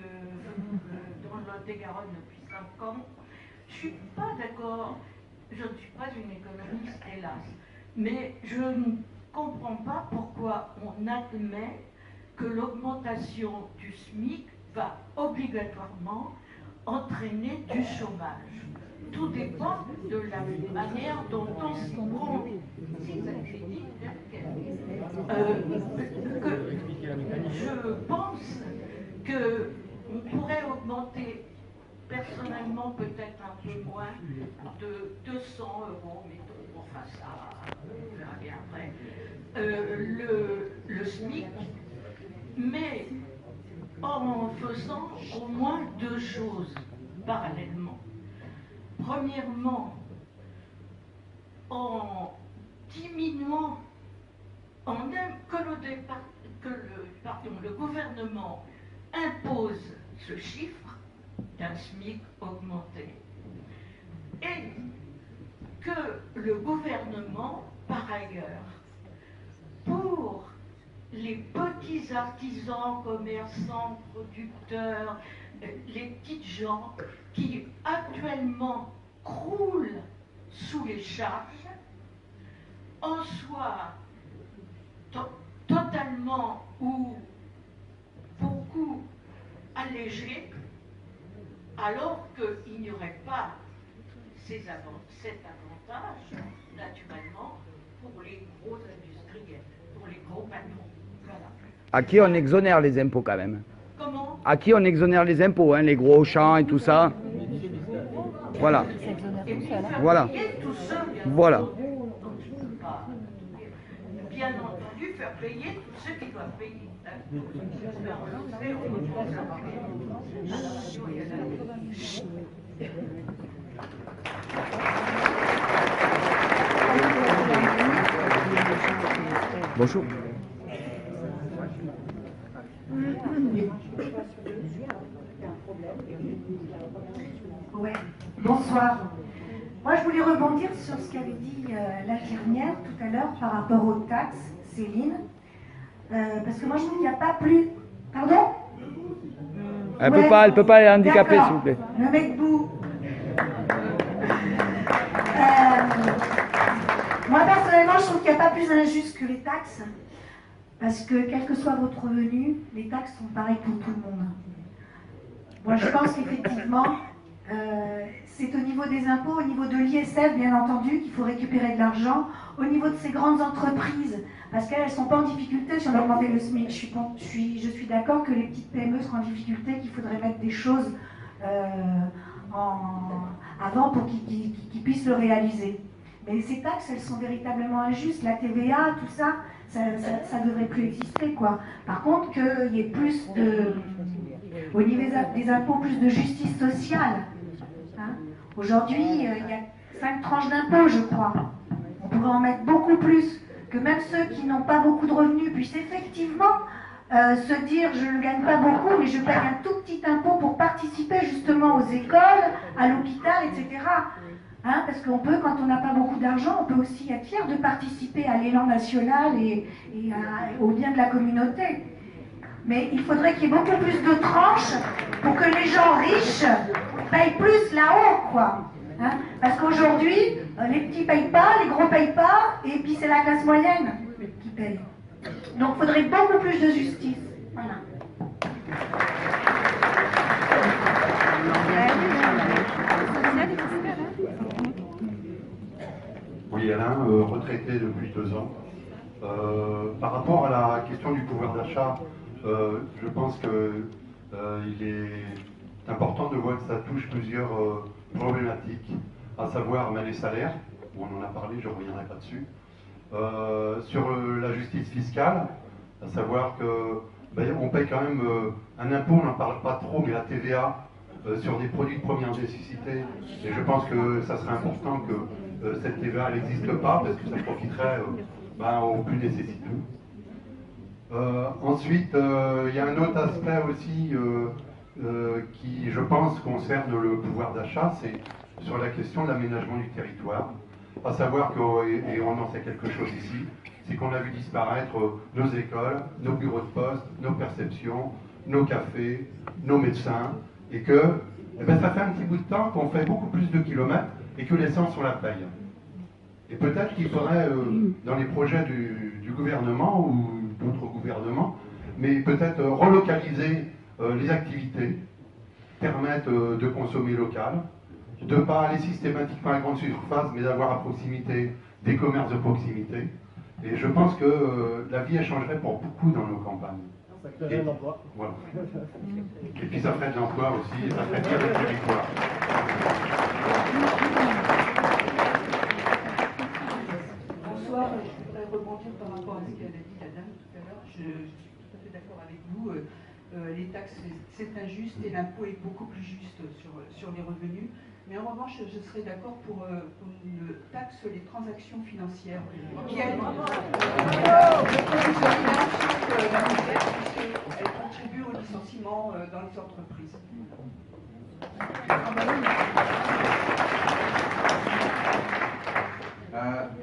dans le Lot-et-Garonne depuis 5 ans, je ne suis pas d'accord, je ne suis pas une économiste hélas, mais je ne comprends pas pourquoi on admet que l'augmentation du SMIC va obligatoirement entraîner du chômage. Tout dépend de la manière dont on s'y prend. Je pense qu'on pourrait augmenter personnellement peut-être un peu moins de 200 €, mettons, enfin ça, on verra bien après, le SMIC, mais en faisant au moins 2 choses parallèlement. Premièrement, en diminuant, le gouvernement impose ce chiffre d'un SMIC augmenté et que le gouvernement, par ailleurs, pour les petits artisans, commerçants, producteurs, les petites gens qui actuellement croulent sous les charges, en soient totalement totalement ou beaucoup allégé, alors qu'il n'y aurait pas cet avantage, naturellement, pour les gros industriels, pour les gros patrons. Voilà. À qui on exonère les impôts quand même? Comment? À qui on exonère les impôts, hein, les gros Auchan et tout ça? Voilà. Voilà. Voilà. Bien entendu, faire payer tous ceux qui doivent payer. Bonjour. Ouais. Bonsoir. Moi, je voulais rebondir sur ce qu'avait dit l'infirmière tout à l'heure par rapport aux taxes, Céline. Parce que moi, je trouve qu'il n'y a pas plus... Pardon? Elle peut pas, elle est handicapée, s'il vous plaît. Le mec debout. Moi, personnellement, je trouve qu'il n'y a pas plus injuste que les taxes. Parce que, quel que soit votre revenu, les taxes sont pareilles pour tout le monde. Moi, je pense qu'effectivement, c'est au niveau des impôts, au niveau de l'ISF, bien entendu, qu'il faut récupérer de l'argent, au niveau de ces grandes entreprises, parce qu'elles ne sont pas en difficulté sur l'augmenter le SMIC. Je suis d'accord que les petites PME seront en difficulté, qu'il faudrait mettre des choses avant pour qu'ils puissent le réaliser. Mais ces taxes, elles sont véritablement injustes. La TVA, tout ça, ça devrait plus exister, quoi. Par contre, qu'il y ait plus de... Au niveau des impôts, plus de justice sociale. Hein. Aujourd'hui, il y a 5 tranches d'impôts, je crois. On pourrait en mettre beaucoup plus, que même ceux qui n'ont pas beaucoup de revenus puissent effectivement se dire je ne gagne pas beaucoup, mais je paye un tout petit impôt pour participer justement aux écoles, à l'hôpital, etc. Hein, parce qu'on peut, quand on n'a pas beaucoup d'argent, on peut aussi être fier de participer à l'élan national et au bien de la communauté. Mais il faudrait qu'il y ait beaucoup plus de tranches pour que les gens riches payent plus là-haut, quoi. Hein, parce qu'aujourd'hui, les petits payent pas, les gros payent pas, et puis c'est la classe moyenne qui paye. Donc il faudrait beaucoup plus de justice. Voilà. Oui, Alain, retraité depuis 2 ans. Par rapport à la question du pouvoir d'achat, je pense qu'il est important de voir que ça touche plusieurs problématiques, à savoir les salaires, où on en a parlé, je ne reviendrai pas dessus. Sur la justice fiscale, à savoir que on paye quand même un impôt, on n'en parle pas trop, mais la TVA sur des produits de première nécessité. Et je pense que ça serait important que cette TVA n'existe pas, parce que ça profiterait aux plus nécessiteux. Ensuite, il y a un autre aspect aussi qui, je pense, concerne le pouvoir d'achat, c'est sur la question de l'aménagement du territoire. À savoir que, et on en sait quelque chose ici, c'est qu'on a vu disparaître nos écoles, nos bureaux de poste, nos perceptions, nos cafés, nos médecins, et que ça fait un petit bout de temps qu'on fait beaucoup plus de kilomètres et que l'essence on la paye. Et peut-être qu'il faudrait, dans les projets du gouvernement ou d'autres gouvernements, mais peut-être relocaliser les activités, permettre de consommer local, de ne pas aller systématiquement à la grande surface, mais d'avoir à proximité des commerces de proximité. Et je pense que la vie elle changerait pour beaucoup dans nos campagnes. Ça créerait de l'emploi. Voilà. Et puis ça ferait de l'emploi aussi, et ça ferait bien le territoire. Bonsoir, je voudrais rebondir par rapport à ce qu'elle a dit la dame tout à l'heure. Je suis tout à fait d'accord avec vous. Les taxes, c'est injuste et l'impôt est beaucoup plus juste sur les revenus. Mais en revanche, je serais d'accord pour une taxe sur les transactions financières. Qui elle contribue au licenciement dans les entreprises.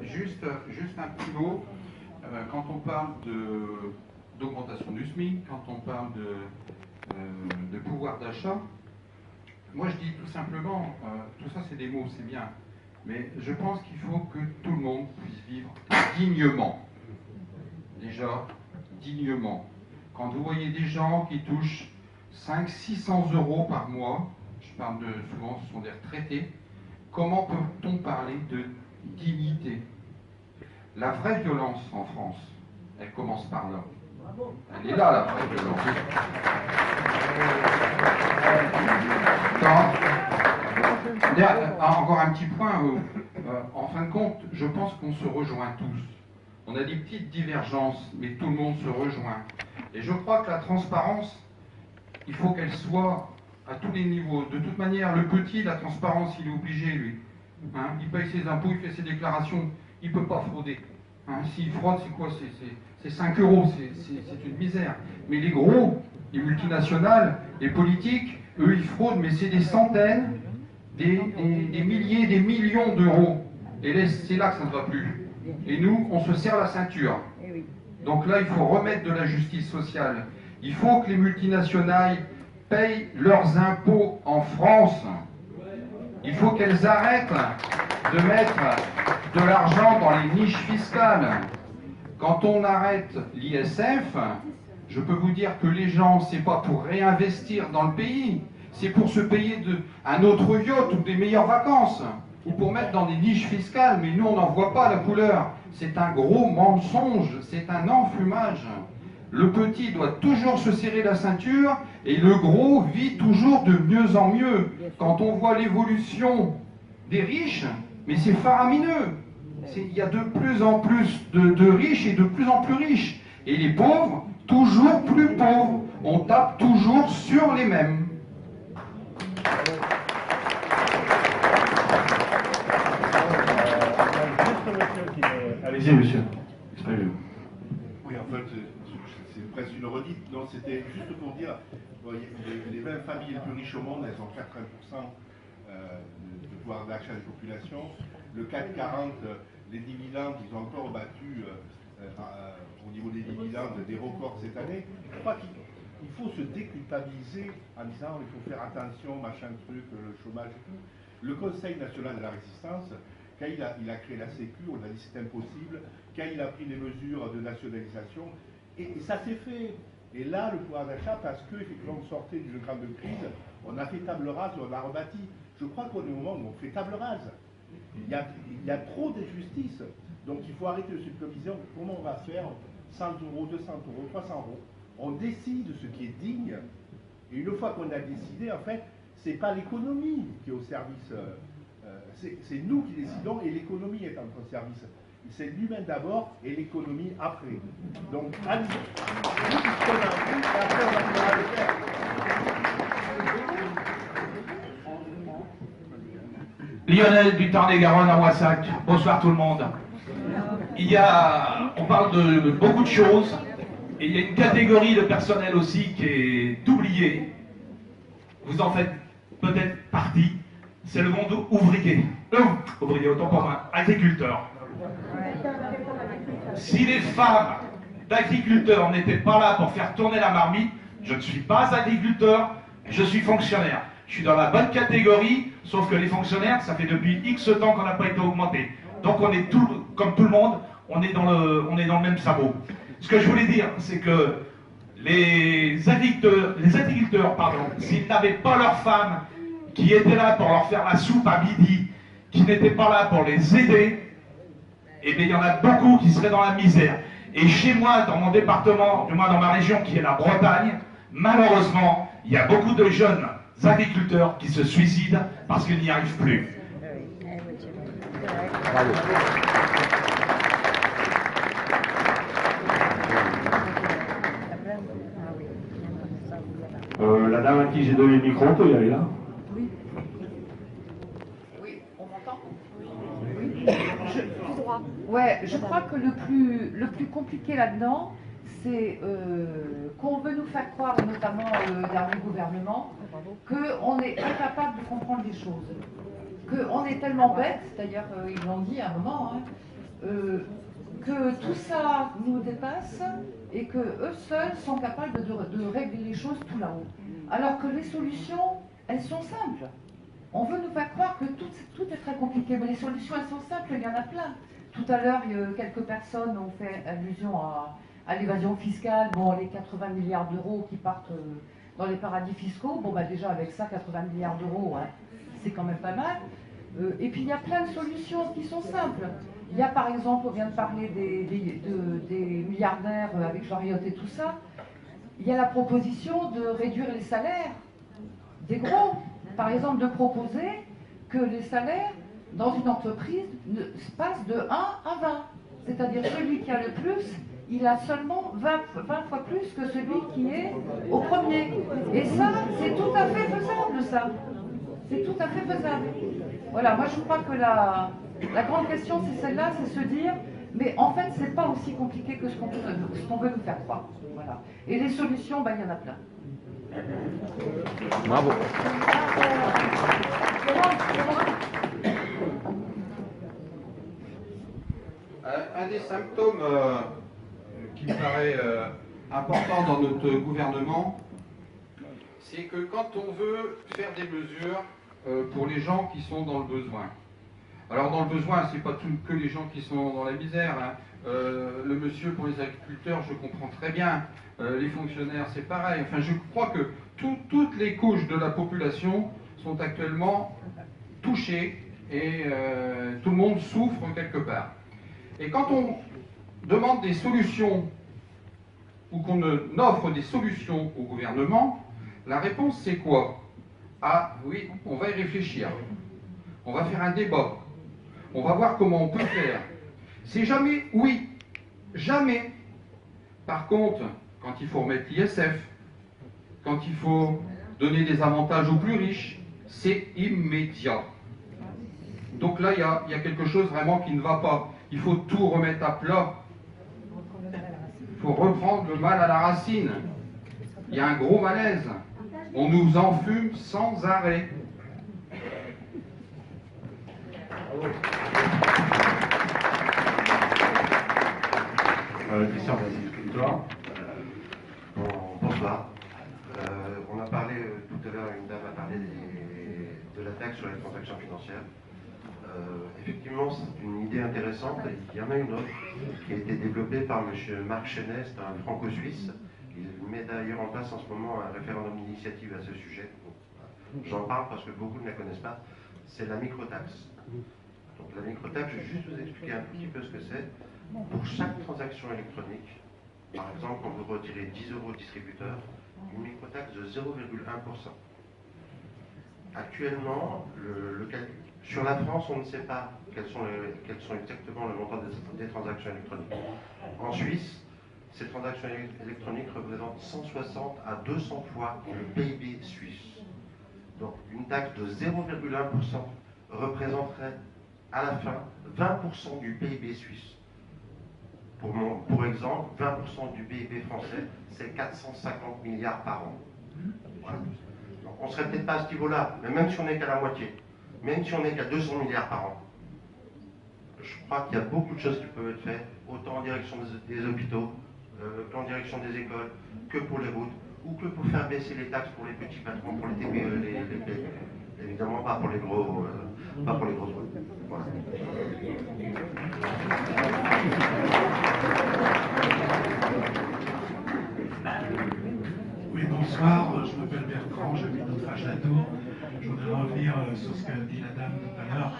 Juste un petit mot. Quand on parle d'augmentation du SMIC, quand on parle de pouvoir d'achat, moi je dis tout simplement, tout ça c'est des mots, c'est bien, mais je pense qu'il faut que tout le monde puisse vivre dignement. Déjà, dignement. Quand vous voyez des gens qui touchent 500-600 euros par mois, je parle de, souvent ce sont des retraités, comment peut-on parler de dignité? La vraie violence en France, elle commence par là. Elle est là, la vraie violence. Encore un petit point, en fin de compte, je pense qu'on se rejoint tous. On a des petites divergences, mais tout le monde se rejoint. Et je crois que la transparence, il faut qu'elle soit à tous les niveaux. De toute manière, le petit, la transparence, il est obligé, lui. Hein, il paye ses impôts, il fait ses déclarations, il ne peut pas frauder. Hein, s'il fraude, c'est quoi? C'est 5 euros, c'est une misère. Mais les gros, les multinationales, les politiques, eux, ils fraudent, mais c'est des centaines, des milliers, des millions d'euros. Et c'est là que ça ne va plus. Et nous, on se serre la ceinture. Donc là, il faut remettre de la justice sociale. Il faut que les multinationales payent leurs impôts en France. Il faut qu'elles arrêtent de mettre de l'argent dans les niches fiscales. Quand on arrête l'ISF, je peux vous dire que les gens, c'est pas pour réinvestir dans le pays, c'est pour se payer un autre yacht ou des meilleures vacances, ou pour mettre dans des niches fiscales, mais nous on n'en voit pas la couleur. C'est un gros mensonge, c'est un enfumage. Le petit doit toujours se serrer la ceinture et le gros vit toujours de mieux en mieux. Quand on voit l'évolution des riches, mais c'est faramineux. Il y a de plus en plus de riches et de plus en plus riches. Et les pauvres, toujours plus pauvres. On tape toujours sur les mêmes. Allez-y, monsieur. Exprimez-vous. Oui, en fait, c'est presque une redite. Non, c'était juste pour dire, les 20 familles les plus riches au monde, elles ont 80% de pouvoir d'achat des populations. Le CAC 40, les dividendes, ils ont encore battu au niveau des dividendes des records cette année. Je crois qu'il faut se déculpabiliser en disant il faut faire attention, machin truc, le chômage et tout. Le Conseil national de la résistance, quand il a créé la Sécu, on a dit c'est impossible. Quand il a pris des mesures de nationalisation, et ça s'est fait. Et là, le pouvoir d'achat, parce qu'effectivement on sortait d'une grande crise, on a fait table rase, on a rebâti. Je crois qu'on est au moment où on fait table rase. Il y a trop d'injustice. Donc il faut arrêter de subdivision. Comment on va faire 100 euros, 200 euros, 300 euros? On décide ce qui est digne. Et une fois qu'on a décidé, en fait, c'est pas l'économie qui est au service. C'est nous qui décidons et l'économie est en notre service. C'est l'humain d'abord et l'économie après. Donc, allez, nous qui sommes en plus, et après on va pouvoir le faire. Lionel du Tarn-et-Garonne à Moissac. Bonsoir tout le monde. On parle de beaucoup de choses et il y a une catégorie de personnel aussi qui est oubliée. Vous en faites peut-être partie. C'est le monde ouvrier. Ouvrier, autant pour moi. Agriculteur. Si les femmes d'agriculteurs n'étaient pas là pour faire tourner la marmite, je ne suis pas agriculteur, je suis fonctionnaire. Je suis dans la bonne catégorie, sauf que les fonctionnaires, ça fait depuis X temps qu'on n'a pas été augmenté. Donc on est comme tout le monde, on est dans le même sabot. Ce que je voulais dire, c'est que les agriculteurs, s'ils n'avaient pas leurs femmes qui étaient là pour leur faire la soupe à midi, qui n'étaient pas là pour les aider, eh bien il y en a beaucoup qui seraient dans la misère. Et chez moi, dans mon département, du moins dans ma région qui est la Bretagne, malheureusement, il y a beaucoup de jeunes agriculteurs qui se suicident parce qu'ils n'y arrivent plus. La dame à qui j'ai donné le micro, on peut y aller là. Oui, on m'entend? Ouais, je crois que le plus compliqué là-dedans, c'est qu'on veut nous faire croire, notamment dernier gouvernement, qu'on est incapable de comprendre les choses. Qu'on est tellement bête, d'ailleurs ils l'ont dit à un moment, hein, que tout ça nous dépasse et que eux seuls sont capables de régler les choses tout là-haut. Alors que les solutions, elles sont simples. On veut nous faire croire que tout est très compliqué, mais les solutions, elles sont simples, il y en a plein. Tout à l'heure, quelques personnes ont fait allusion à l'évasion fiscale, bon, les 80 milliards d'euros qui partent dans les paradis fiscaux, bon, bah déjà avec ça, 80 milliards d'euros, hein, c'est quand même pas mal. Et puis il y a plein de solutions qui sont simples. Il y a par exemple, on vient de parler des milliardaires avec Jariot et tout ça, il y a la proposition de réduire les salaires des gros. Par exemple, de proposer que les salaires dans une entreprise passent de 1 à 20. C'est-à-dire celui qui a le plus, il a seulement 20 fois plus que celui qui est au premier. Et ça, c'est tout à fait faisable, ça. C'est tout à fait faisable. Voilà, moi je crois que la grande question, c'est celle-là, c'est se dire, mais en fait, c'est pas aussi compliqué que ce qu'on veut nous faire croire. Voilà. Et les solutions, ben, il y en a plein. Bravo. Un des symptômes qui me paraît important dans notre gouvernement, c'est que quand on veut faire des mesures pour les gens qui sont dans le besoin, alors dans le besoin, c'est pas que les gens qui sont dans la misère, hein. Le monsieur pour les agriculteurs, je comprends très bien, les fonctionnaires, c'est pareil. Enfin, je crois que toutes les couches de la population sont actuellement touchées et tout le monde souffre quelque part. Et quand on demande des solutions ou qu'on offre des solutions au gouvernement, la réponse c'est quoi? Ah oui, on va y réfléchir. On va faire un débat. On va voir comment on peut faire. C'est jamais oui. Jamais. Par contre, quand il faut remettre l'ISF, quand il faut donner des avantages aux plus riches, c'est immédiat. Donc là, il y a quelque chose vraiment qui ne va pas. Il faut tout remettre à plat. Il faut reprendre le mal à la racine. Il y a un gros malaise. On nous enfume sans arrêt. Christian des agriculteurs. Bonsoir. On a parlé tout à l'heure, une dame a parlé de la taxe sur les transactions financières. Effectivement, c'est une idée intéressante. Il y en a une autre qui a été développée par M. Marc Chenet, c'est un franco-suisse. Il met d'ailleurs en place en ce moment un référendum d'initiative à ce sujet. J'en parle parce que beaucoup ne la connaissent pas. C'est la microtaxe. Donc la microtaxe, je vais juste vous expliquer un petit peu ce que c'est. Pour chaque transaction électronique, par exemple, quand vous retirez 10 € au distributeur, une microtaxe de 0,1%. Actuellement, sur la France, on ne sait pas quels sont exactement le montant des transactions électroniques. En Suisse, ces transactions électroniques représentent 160 à 200 fois le PIB suisse. Donc une taxe de 0,1% représenterait à la fin 20% du PIB suisse. Pour exemple, 20% du PIB français, c'est 450 milliards par an. Voilà. Donc on ne serait peut-être pas à ce niveau-là, mais même si on n'est qu'à la moitié, même si on n'est qu'à 200 milliards par an, je crois qu'il y a beaucoup de choses qui peuvent être faites, autant en direction des hôpitaux, qu'en direction des écoles, que pour les routes, ou que pour faire baisser les taxes pour les petits patrons, pour les TPE, les PME. Évidemment pas pour les gros, pas pour les grosses routes. Voilà. Oui, bonsoir, je m'appelle Bertrand, j'habite au Trage-la-Tour. Je voudrais revenir sur ce qu'a dit la dame tout à l'heure.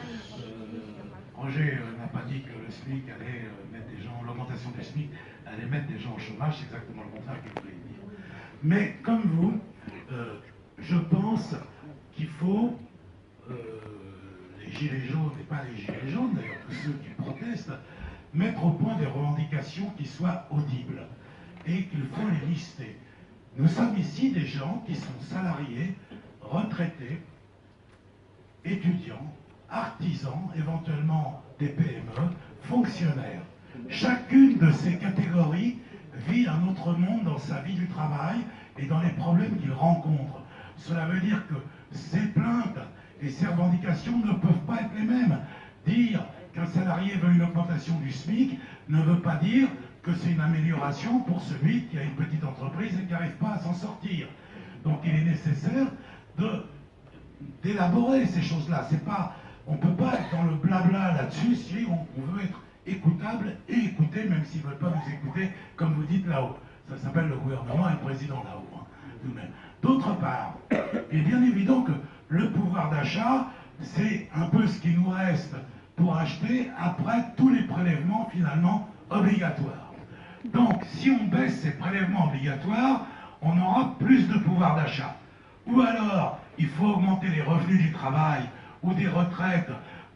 Roger n'a pas dit que le SMIC allait mettre des gens, l'augmentation du SMIC allait mettre des gens au chômage, c'est exactement le contraire qu'il voulait dire. Mais comme vous, je pense qu'il faut, les gilets jaunes, et pas les gilets jaunes d'ailleurs, tous ceux qui protestent, mettre au point des revendications qui soient audibles et qu'il faut les lister. Nous sommes ici des gens qui sont salariés, retraités, étudiants, artisans, éventuellement des PME, fonctionnaires. Chacune de ces catégories vit un autre monde dans sa vie du travail et dans les problèmes qu'il rencontre. Cela veut dire que ces plaintes et ces revendications ne peuvent pas être les mêmes. Dire qu'un salarié veut une augmentation du SMIC ne veut pas dire que c'est une amélioration pour celui qui a une petite entreprise et qui n'arrive pas à s'en sortir. Donc il est nécessaire d'élaborer ces choses-là. On ne peut pas être dans le blabla là-dessus si on veut être écoutables et écoutés, même s'ils ne veulent pas nous écouter, comme vous dites là-haut. Ça s'appelle le gouvernement et le président là-haut, hein, nous-mêmes. D'autre part, il est bien évident que le pouvoir d'achat, c'est un peu ce qui nous reste pour acheter après tous les prélèvements finalement obligatoires. Donc, si on baisse ces prélèvements obligatoires, on aura plus de pouvoir d'achat. Ou alors, il faut augmenter les revenus du travail, ou des retraites,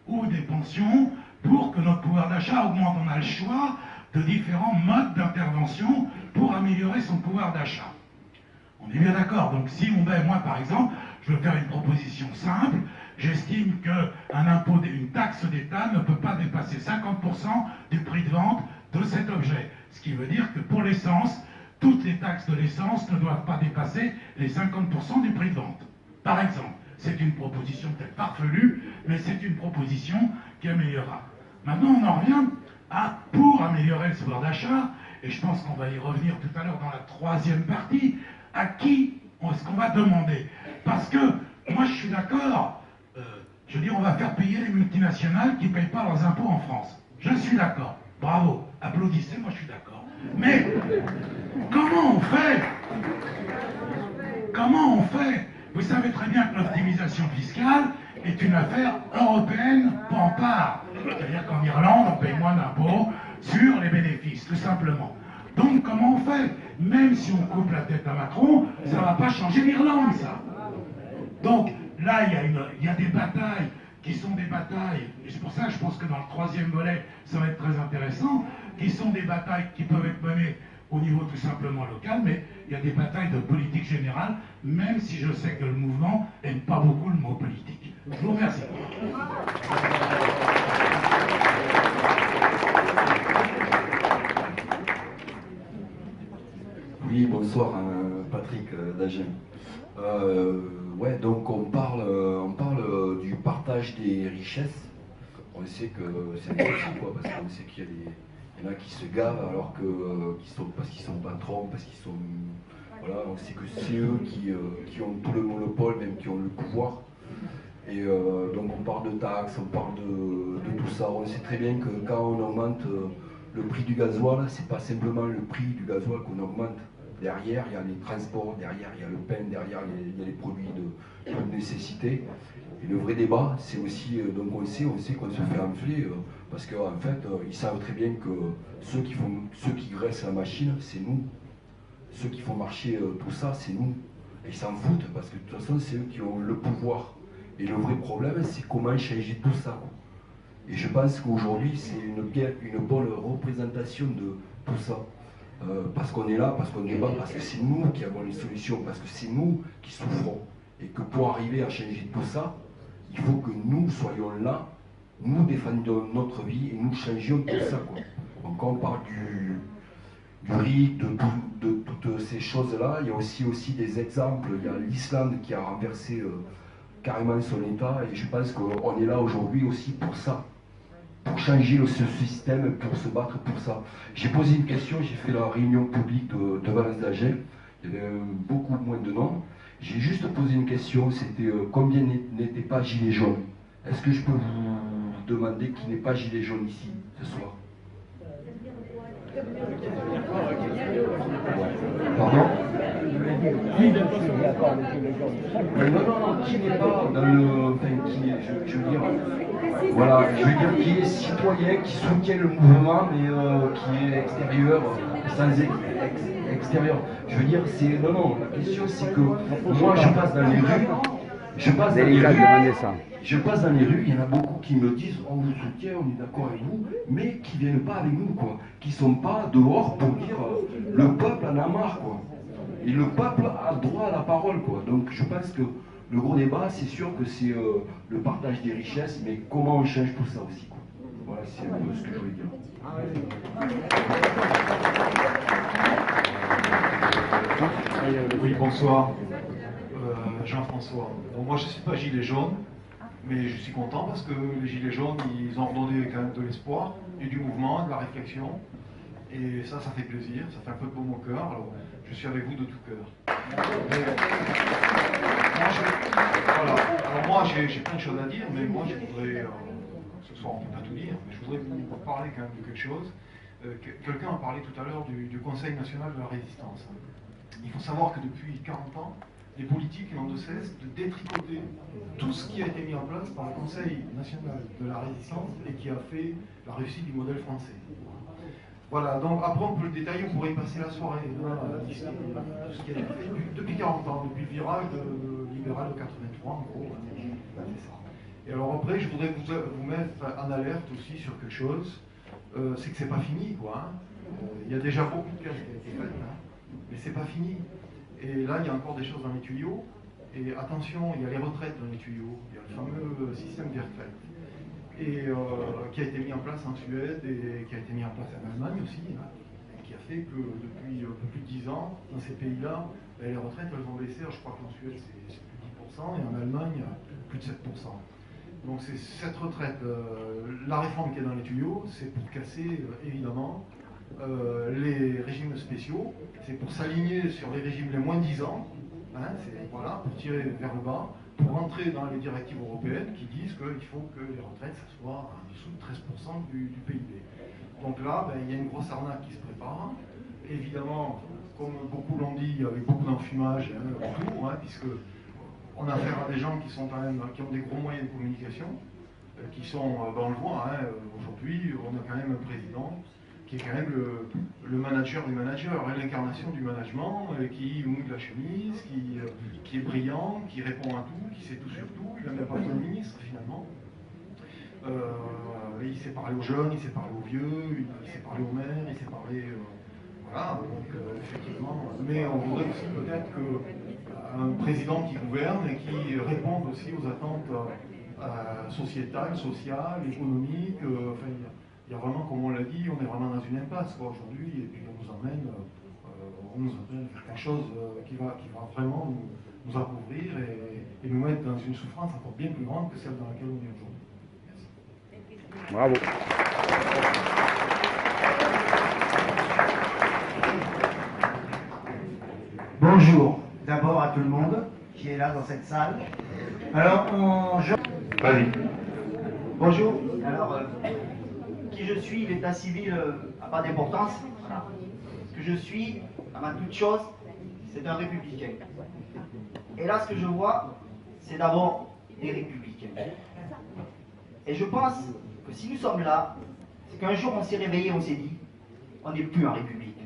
ou des pensions, pour que notre pouvoir d'achat augmente. On a le choix de différents modes d'intervention pour améliorer son pouvoir d'achat. On est bien d'accord. Donc si on baisse, moi par exemple, je veux faire une proposition simple, j'estime qu'un impôt, une taxe d'État ne peut pas dépasser 50% du prix de vente de cet objet. Ce qui veut dire que pour l'essence, toutes les taxes de l'essence ne doivent pas dépasser les 50% du prix de vente. Par exemple, c'est une proposition peut-être farfelue, mais c'est une proposition qui améliorera. Maintenant, on en revient à, pour améliorer le pouvoir d'achat, et je pense qu'on va y revenir tout à l'heure dans la troisième partie, à qui est-ce qu'on va demander? Parce que moi je suis d'accord, je veux dire on va faire payer les multinationales qui ne payent pas leurs impôts en France. Je suis d'accord, bravo, applaudissez, moi je suis d'accord. Mais comment on fait? Comment on fait? Vous savez très bien que l'optimisation fiscale est une affaire européenne pour en part. C'est-à-dire qu'en Irlande, on paye moins d'impôts sur les bénéfices, tout simplement. Donc comment on fait? Même si on coupe la tête à Macron, ça ne va pas changer l'Irlande, ça. Donc là, il y a des batailles qui sont des batailles, et c'est pour ça que je pense que dans le troisième volet, ça va être très intéressant, qui sont des batailles qui peuvent être menées au niveau tout simplement local, mais il y a des batailles de politique générale, même si je sais que le mouvement n'aime pas beaucoup le mot politique. Je vous remercie. Oui, bonsoir, Patrick d'Agen. Ouais, donc on parle du partage des richesses. On sait que c'est impossible, quoi, parce qu'on sait qu'il y en a qui se gavent alors que parce qu'ils sont patrons, parce qu'ils sont. Voilà, on sait que c'est eux qui ont tout le monopole, même qui ont le pouvoir. Et donc on parle de taxes, on parle de tout ça. On sait très bien que quand on augmente le prix du gasoil, c'est pas simplement le prix du gasoil qu'on augmente. Derrière, il y a les transports, derrière, il y a le pain, derrière, il y a les produits de nécessité. Et le vrai débat, c'est aussi, donc on sait qu'on se fait enfler, parce qu'en fait, ils savent très bien que ceux qui graissent la machine, c'est nous. Ceux qui font marcher tout ça, c'est nous. Et ils s'en foutent, parce que de toute façon, c'est eux qui ont le pouvoir. Et le vrai problème, c'est comment changer tout ça, quoi. Et je pense qu'aujourd'hui, c'est une bonne représentation de tout ça. Parce qu'on est là, parce qu'on débat, parce que c'est nous qui avons les solutions, parce que c'est nous qui souffrons. Et que pour arriver à changer tout ça, il faut que nous soyons là, nous défendions notre vie et nous changions tout ça, quoi. Donc quand on parle du RIC, de toutes ces choses-là, il y a aussi des exemples. Il y a l'Islande qui a renversé carrément son État, et je pense qu'on est là aujourd'hui aussi pour ça. Pour changer ce système, pour se battre pour ça. J'ai posé une question, j'ai fait la réunion publique de Valence d'Agen, il y avait beaucoup moins de noms. J'ai juste posé une question, c'était combien n'étaient pas gilets jaunes? Est-ce que je peux vous demander qui n'est pas gilet jaune ici, ce soir? Pardon? Non, qui n'est pas dans le... Enfin, qui est, je veux dire... Voilà, je veux dire qui est citoyen, qui soutient le mouvement, mais qui est extérieur, sans extérieur. Je veux dire, c'est... Non, la question c'est que moi je passe dans les rues, je passe dans les rues, il y en a beaucoup qui me disent on vous soutient, on est d'accord avec vous, mais qui viennent pas avec nous, quoi. Qui sont pas dehors pour dire le peuple en a marre, quoi. Et le peuple a droit à la parole, quoi. Donc je pense que le gros débat, c'est sûr que c'est le partage des richesses, mais comment on change tout ça aussi, quoi. Voilà, c'est un peu ce que je voulais dire. Oui, bonsoir. Jean-François. Donc moi, je ne suis pas gilet jaune, mais je suis content parce que les gilets jaunes, ils ont redonné quand même de l'espoir, et du mouvement, de la réflexion. Et ça fait plaisir, ça fait un peu de baume au cœur. Alors, je suis avec vous de tout cœur. Voilà. Alors moi, j'ai plein de choses à dire, mais moi, je voudrais que ce soir on ne peut pas tout dire, mais je voudrais vous parler quand même de quelque chose. Quelqu'un a parlé tout à l'heure du Conseil national de la résistance. Il faut savoir que depuis 40 ans, les politiques n'ont de cesse de détricoter tout ce qui a été mis en place par le Conseil national de la résistance et qui a fait la réussite du modèle français. Voilà, donc après on peut le détailler, on pourrait y passer la soirée. Tout ce qui a été fait depuis 40 ans, depuis le virage libéral de 83, en gros. C'est ça. Et alors après, je voudrais vous mettre en alerte aussi sur quelque chose, c'est que c'est pas fini, quoi. Il y a déjà beaucoup de cases qui ont été faites, mais c'est pas fini. Et là, il y a encore des choses dans les tuyaux. Et attention, il y a les retraites dans les tuyaux. Il y a le fameux système des retraites. Et qui a été mis en place en Suède et qui a été mis en place en Allemagne aussi. Et qui a fait que depuis un peu plus de 10 ans, dans ces pays-là, les retraites, elles ont baissé. Je crois qu'en Suède, c'est plus de 10%. Et en Allemagne, plus de 7%. Donc c'est cette retraite, la réforme qui est dans les tuyaux, c'est pour casser, évidemment, les régimes spéciaux, c'est pour s'aligner sur les régimes les moins 10 ans, voilà, pour tirer vers le bas, pour entrer dans les directives européennes qui disent qu'il faut que les retraites, ça soit en dessous de 13% du PIB. Donc là, il y a une grosse arnaque qui se prépare. Évidemment, comme beaucoup l'ont dit, avec beaucoup d'enfumage autour, puisque on a affaire à des gens qui sont quand même, qui ont des gros moyens de communication, qui sont, on le voit, aujourd'hui, on a quand même un président qui est quand même le manager des managers, l'incarnation du management, qui mouille la chemise, qui est brillant, qui répond à tout, qui sait tout sur tout, il n'a même pas de ministre finalement. Il sait parler aux jeunes, il sait parler aux vieux, il sait parler aux mères, il sait parler... voilà, donc effectivement. Mais on voudrait aussi peut-être qu'un président qui gouverne et qui réponde aussi aux attentes sociétales, sociales, économiques. Enfin, il y a vraiment, comme on l'a dit, on est vraiment dans une impasse aujourd'hui, et puis on nous emmène vers quelque chose qui va vraiment nous appauvrir et nous mettre dans une souffrance encore bien plus grande que celle dans laquelle on est aujourd'hui. Merci. Bravo. Bonjour, d'abord à tout le monde qui est là dans cette salle. Alors, Vas-y. Bonjour. Alors, qui je suis, l'état civil n'a pas d'importance. Voilà. Ce que je suis, avant toute chose, c'est un républicain. Et là, ce que je vois, c'est d'abord des républicains. Et je pense que si nous sommes là, c'est qu'un jour on s'est réveillé, on s'est dit, on n'est plus en République.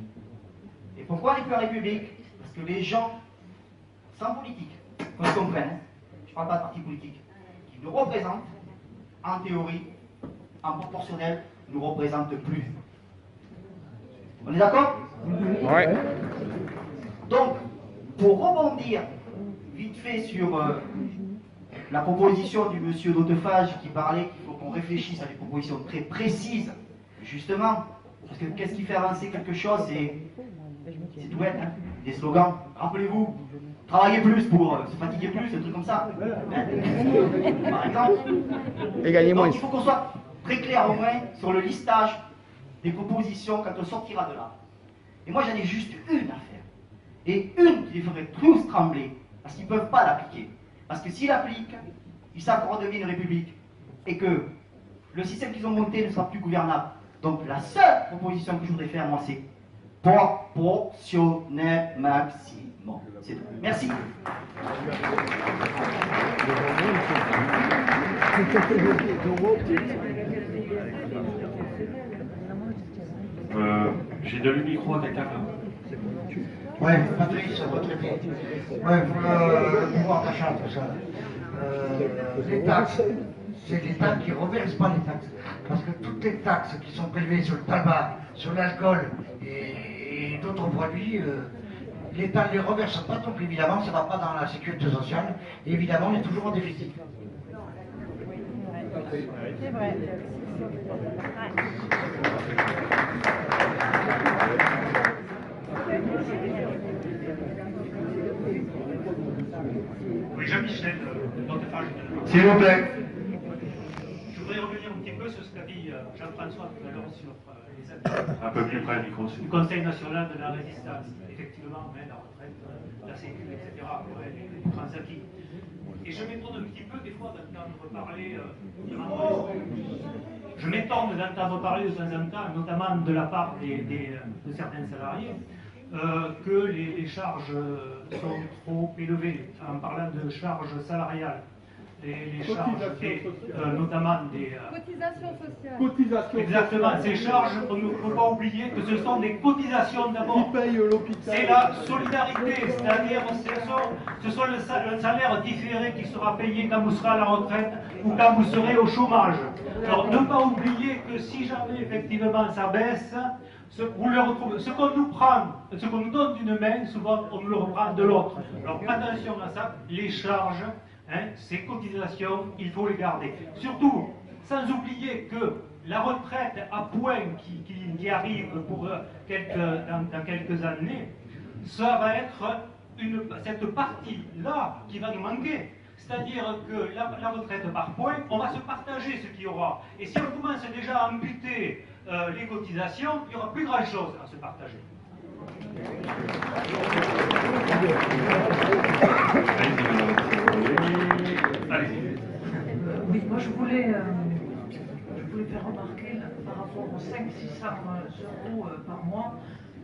Et pourquoi on n'est plus en République? Parce que les gens, sans politique, qu'on se comprenne, je ne parle pas de parti politique, qui nous représentent, en théorie, en proportionnel, ne nous représentent plus. On est d'accord? Ouais. Donc, pour rebondir vite fait sur la proposition du monsieur d'Hautefage qui parlait qu'il faut qu'on réfléchisse à des propositions très précises, justement, parce que qu'est-ce qui fait avancer quelque chose? C'est tout bête, hein, des slogans. Rappelez-vous, travailler plus pour se fatiguer plus, des trucs comme ça. Par exemple. Et gagner moins. Donc il faut qu'on soit très clair au moins sur le listage des propositions quand on sortira de là. Et moi j'en ai juste une à faire. Et une qui les ferait tous trembler, parce qu'ils ne peuvent pas l'appliquer. Parce que s'ils l'appliquent, ils savent qu'on redevient une république. Et que le système qu'ils ont monté ne sera plus gouvernable. Donc la seule proposition que je voudrais faire, moi, c'est proportionnel maximum. C'est tout. Merci. J'ai donné le micro à quelqu'un là. Ouais, Patrice, retraité. Ouais, pour le pouvoir d'achat, tout ça. Les taxes, c'est l'État qui ne reverse pas les taxes. Parce que toutes les taxes qui sont prélevées sur le tabac, sur l'alcool et d'autres produits, l'État ne les reverse pas, donc évidemment, ça ne va pas dans la sécurité sociale. Et évidemment, on est toujours en déficit. C'est vrai. Oui, Jean-Michel, s'il vous plaît. Je voudrais revenir un petit peu sur ce qu'a dit Jean-François tout à l'heure sur les avis Un peu plus près du Conseil. du Conseil national de la résistance. Effectivement, mais la retraite, la sécu, etc., les transacquis. Et je m'étonne un petit peu des fois d'entendre parler, je m'étonne d'entendre parler de temps en temps, notamment de la part de certains salariés, que les charges sont trop élevées, en parlant de charges salariales. Les charges, notamment des... Cotisations sociales. Cotisations exactement, ces charges, on ne peut pas oublier que ce sont des cotisations d'abord. C'est la solidarité, c'est-à-dire ce sont le salaire différé qui sera payé quand vous serez à la retraite ou quand vous serez au chômage. Alors ne pas oublier que si jamais effectivement ça baisse, ce qu'on nous prend, ce qu'on nous donne d'une main, souvent on nous le reprend de l'autre. Alors attention à ça, les charges, ces cotisations, il faut les garder. Surtout, sans oublier que la retraite à point qui arrive pour dans quelques années, ça va être cette partie-là qui va nous manquer. C'est-à-dire que la retraite par point, on va se partager ce qu'il y aura. Et si on commence déjà à amputer les cotisations, il n'y aura plus grand-chose à se partager. Oui, moi je voulais faire remarquer par rapport aux 500-600 euros par mois,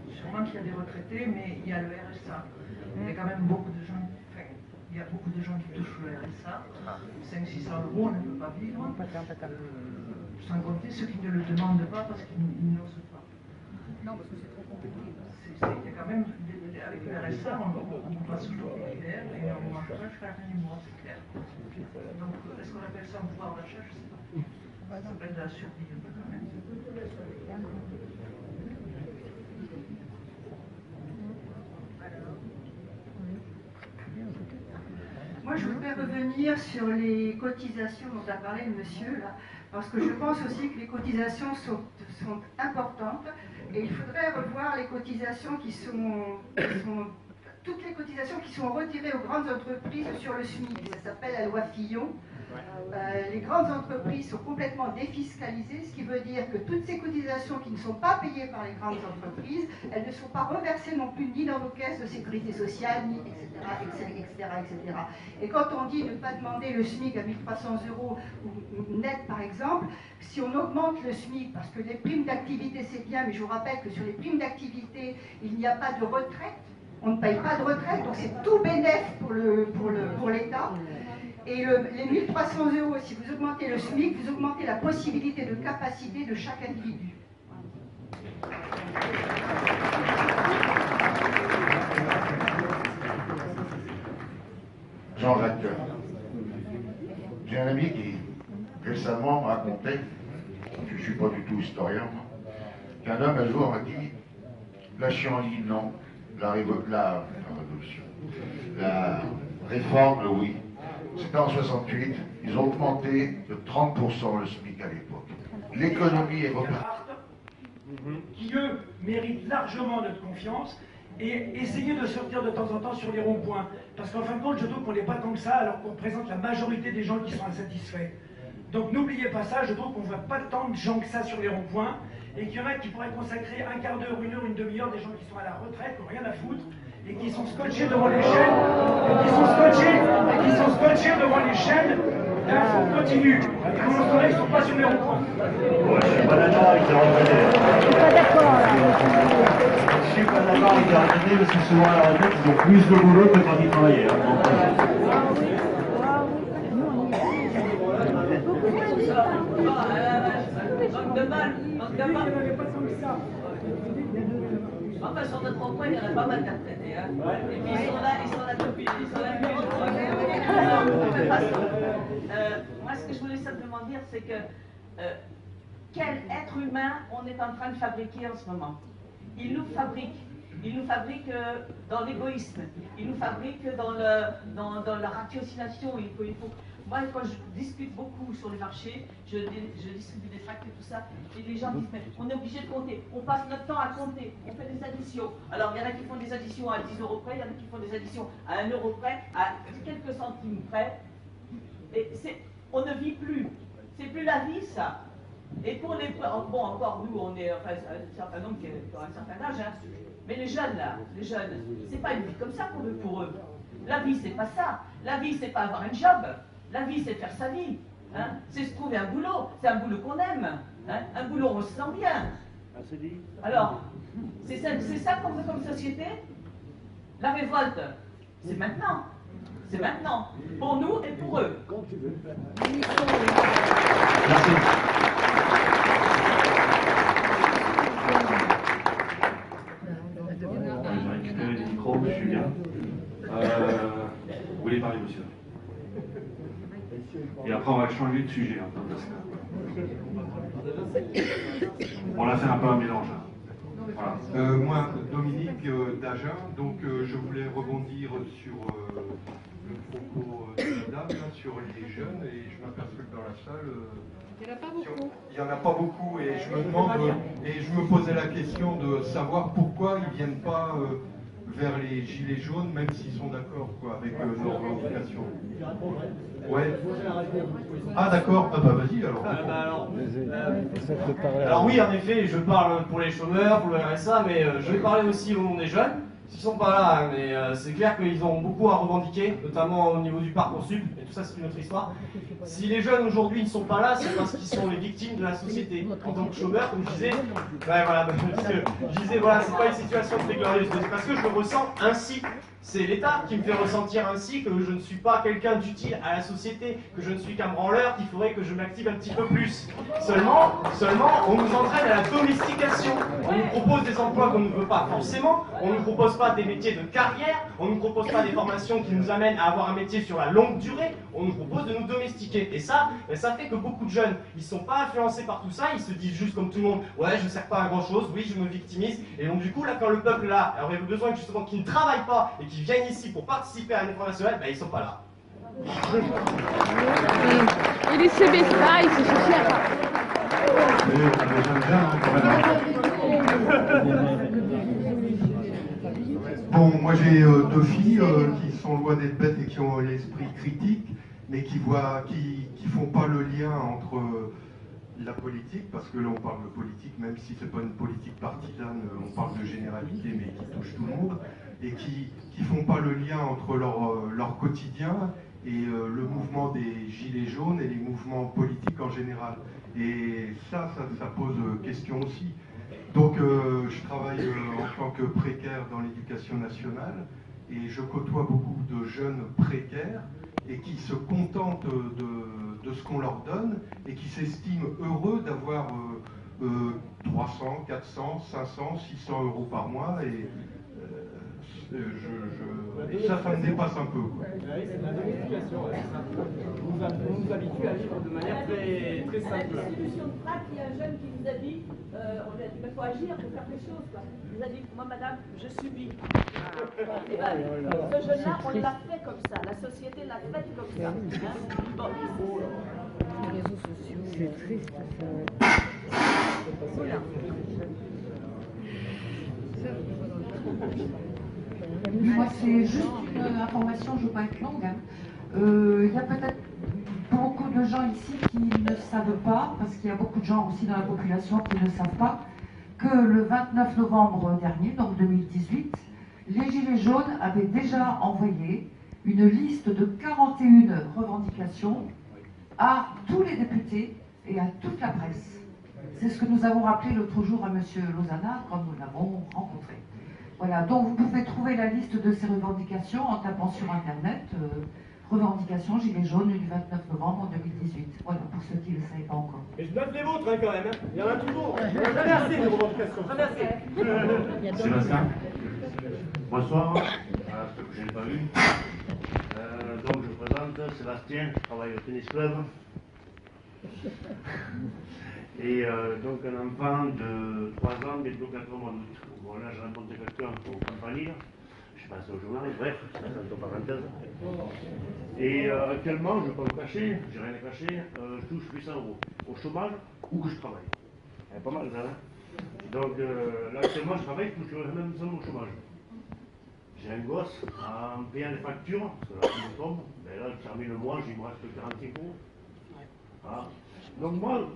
sûrement qu'il y a des retraités, mais il y a le RSA. Il y a quand même beaucoup de gens, il y a beaucoup de gens qui touchent le RSA. 500-600 euros, on ne peut pas vivre. Sans compter ceux qui ne le demandent pas parce qu'ils n'osent pas. Non, parce que c'est trop compliqué. Il y a quand même, avec le RSA, on passe toujours l'hiver et on ne mange pas jusqu'à la fin du mois, c'est clair. Donc, est-ce qu'on appelle ça un pouvoir d'achat? Je ne sais pas. Ça s'appelle de la survie un peu quand même. Moi, je voudrais revenir sur les cotisations dont a parlé le monsieur, là, parce que je pense aussi que les cotisations sont importantes et il faudrait revoir les cotisations toutes les cotisations qui sont retirées aux grandes entreprises sur le SMIC. Ça s'appelle la loi Fillon. Les grandes entreprises sont complètement défiscalisées, ce qui veut dire que toutes ces cotisations qui ne sont pas payées par les grandes entreprises, elles ne sont pas reversées non plus ni dans nos caisses de sécurité sociale, ni etc. Et quand on dit ne pas demander le SMIC à 1300 euros net par exemple, si on augmente le SMIC, parce que les primes d'activité c'est bien, mais je vous rappelle que sur les primes d'activité, il n'y a pas de retraite, on ne paye pas de retraite, donc c'est tout bénéf pour l'État. Et les 1300 euros, si vous augmentez le SMIC, vous augmentez la possibilité de capacité de chaque individu. Jean-Jacques, j'ai un ami qui récemment m'a raconté, je ne suis pas du tout historien, qu'un homme un jour m'a dit, la Chienlit, non, la révolution, la réforme, oui. C'était en 68, ils ont augmenté de 30% le SMIC à l'époque. L'économie est repartie. Qui, eux, méritent largement notre confiance et essayer de sortir de temps en temps sur les ronds-points. Parce qu'en fin de compte, je trouve qu'on n'est pas tant que ça, alors qu'on représente la majorité des gens qui sont insatisfaits. Donc n'oubliez pas ça, je trouve qu'on ne voit pas tant de gens que ça sur les ronds-points, et qu'il y en a qui pourraient consacrer un quart d'heure, une heure, une demi-heure, des gens qui sont à la retraite, qui n'ont rien à foutre, et qui sont scotchés devant les chaînes, devant les chaînes d'infos continues. Et pendant ce temps-là, ils ne sont pas sur les ronds-points. Ouais, je suis pas d'accord avec les retraités. Je suis pas d'accord avec les retraités parce que souvent à la retraite, ils ont plus de boulot que quand ils travaillaient. Enfin, sur notre emploi, il y en a pas mal d'interprétés. Hein. Et puis ils sont là depuis. Moi, ce que je voulais simplement dire, c'est que quel être humain on est en train de fabriquer en ce moment? Il nous fabrique. Il nous fabrique dans l'égoïsme. Il nous fabrique dans la ratiocination. Il faut. Moi, quand je discute beaucoup sur les marchés, je distribue des tracts et tout ça, et les gens disent, mais on est obligé de compter, on passe notre temps à compter, on fait des additions. Alors, il y en a qui font des additions à 10 euros près, il y en a qui font des additions à 1 euro près, à quelques centimes près. Et on ne vit plus. C'est plus la vie, ça. Et pour les... Bon, encore nous, on est enfin, un certain nombre qui ont un certain âge, hein. Mais les jeunes, là, c'est pas une vie comme ça pour eux. La vie, c'est pas ça. La vie, c'est pas avoir un job. La vie, c'est faire sa vie. Hein. C'est se trouver un boulot. C'est un boulot qu'on aime. Hein. Un boulot où on se sent bien. Alors, c'est ça qu'on veut comme société? La révolte, c'est maintenant. C'est maintenant. Pour nous et pour eux. Quand tu veux. Merci. Je vais récupérer les micros, je suis bien. Vous voulez parler, monsieur? Et après, on va changer de sujet un peu, parce que on a fait un peu un mélange. Voilà. Moi, Dominique d'Agen, donc je voulais rebondir sur le propos de la dame, là, sur les jeunes, et je m'aperçois que dans la salle, il n'y en a pas beaucoup. Il n'y en a pas beaucoup, et je me demande, et je me posais la question de savoir pourquoi ils ne viennent pas vers les gilets jaunes, même s'ils sont d'accord avec nos revendications. Ouais. Ah d'accord, ah bah vas-y alors. Alors oui, en effet, je parle pour les chômeurs, pour le RSA, mais je vais parler aussi au nom des jeunes. Ils sont pas là, hein, mais c'est clair qu'ils ont beaucoup à revendiquer, notamment au niveau du Parcoursup, et tout ça c'est une autre histoire. Si les jeunes aujourd'hui ne sont pas là, c'est parce qu'ils sont les victimes de la société. En tant que chômeur, comme je disais, voilà, je disais, voilà, c'est pas une situation très glorieuse, c'est parce que je me ressens ainsi. C'est l'État qui me fait ressentir ainsi que je ne suis pas quelqu'un d'utile à la société, que je ne suis qu'un branleur, qu'il faudrait que je m'active un petit peu plus. Seulement, on nous entraîne à la domestication. On nous propose des emplois qu'on ne veut pas forcément, on ne nous propose pas des métiers de carrière, on ne nous propose pas des formations qui nous amènent à avoir un métier sur la longue durée, on nous propose de nous domestiquer. Et ça fait que beaucoup de jeunes, ils ne sont pas influencés par tout ça, ils se disent juste comme tout le monde, ouais, je ne sers pas à grand chose, oui, je me victimise. Et donc du coup, là, quand le peuple là aurait besoin justement qu'ils ne travaillent pas et qui viennent ici pour participer à l'effort national, ils sont pas là. Et les CBSA, ils se cherchent. Bon, moi j'ai deux filles qui sont loin d'être bêtes et qui ont l'esprit critique, mais qui font pas le lien entre la politique, parce que là on parle de politique, même si c'est pas une politique partisane, on parle de généralité, mais qui touche tout le monde, et qui font pas le lien entre leur quotidien et le mouvement des gilets jaunes et les mouvements politiques en général. Et ça pose question aussi. Donc je travaille en tant que précaire dans l'éducation nationale, et je côtoie beaucoup de jeunes précaires et qui se contentent de ce qu'on leur donne et qui s'estiment heureux d'avoir 300, 400, 500, 600 euros par mois, et ça me dépasse un peu. C'est de la domestication, on nous habitue à vivre de manière très simple. La distribution de tract, il y a un jeune qui nous a dit, on lui a dit, il faut agir, il faut faire des choses. Quoi. Il nous a dit, moi madame, je subis. Et ben, ce jeune-là, on l'a fait comme ça, la société l'a fait comme ça. Hein. Bon. Les réseaux sociaux, c'est triste. Voilà. Moi, c'est juste une information, je ne veux pas être longue. Il y a peut-être beaucoup de gens ici qui ne savent pas, parce qu'il y a beaucoup de gens aussi dans la population qui ne savent pas, que le 29 novembre dernier, donc 2018, les Gilets jaunes avaient déjà envoyé une liste de 41 revendications à tous les députés et à toute la presse. C'est ce que nous avons rappelé l'autre jour à M. Lozana quand nous l'avons rencontré. Voilà, donc vous pouvez trouver la liste de ces revendications en tapant sur Internet revendications Gilets jaunes du 29 novembre 2018. Voilà, pour ceux qui ne le savaient pas encore. Et je note les vôtres quand même, hein. Il y en a toujours. Il y en a jamais assez de revendications, jamais assez. Sébastien. Bonsoir, ce que je n'ai pas vu. Donc je me présente, Sébastien, je travaille au tennis club. Et donc un enfant de 3 ans, bientôt 4 mois d'août. Bon là j'ai rencontré quelqu'un au campanile, je passe au journal, bref, c'est entre parenthèses. Et actuellement, je ne vais pas me cacher, j'ai rien à cacher, je touche 800 euros au chômage ou que je travaille. C'est pas mal ça, hein. Donc là actuellement je travaille, je touche même au chômage. J'ai un gosse, en payant les factures, parce que là, je me tombe, ben là, je termine le mois, il me reste 45 euros. Voilà. Donc moi,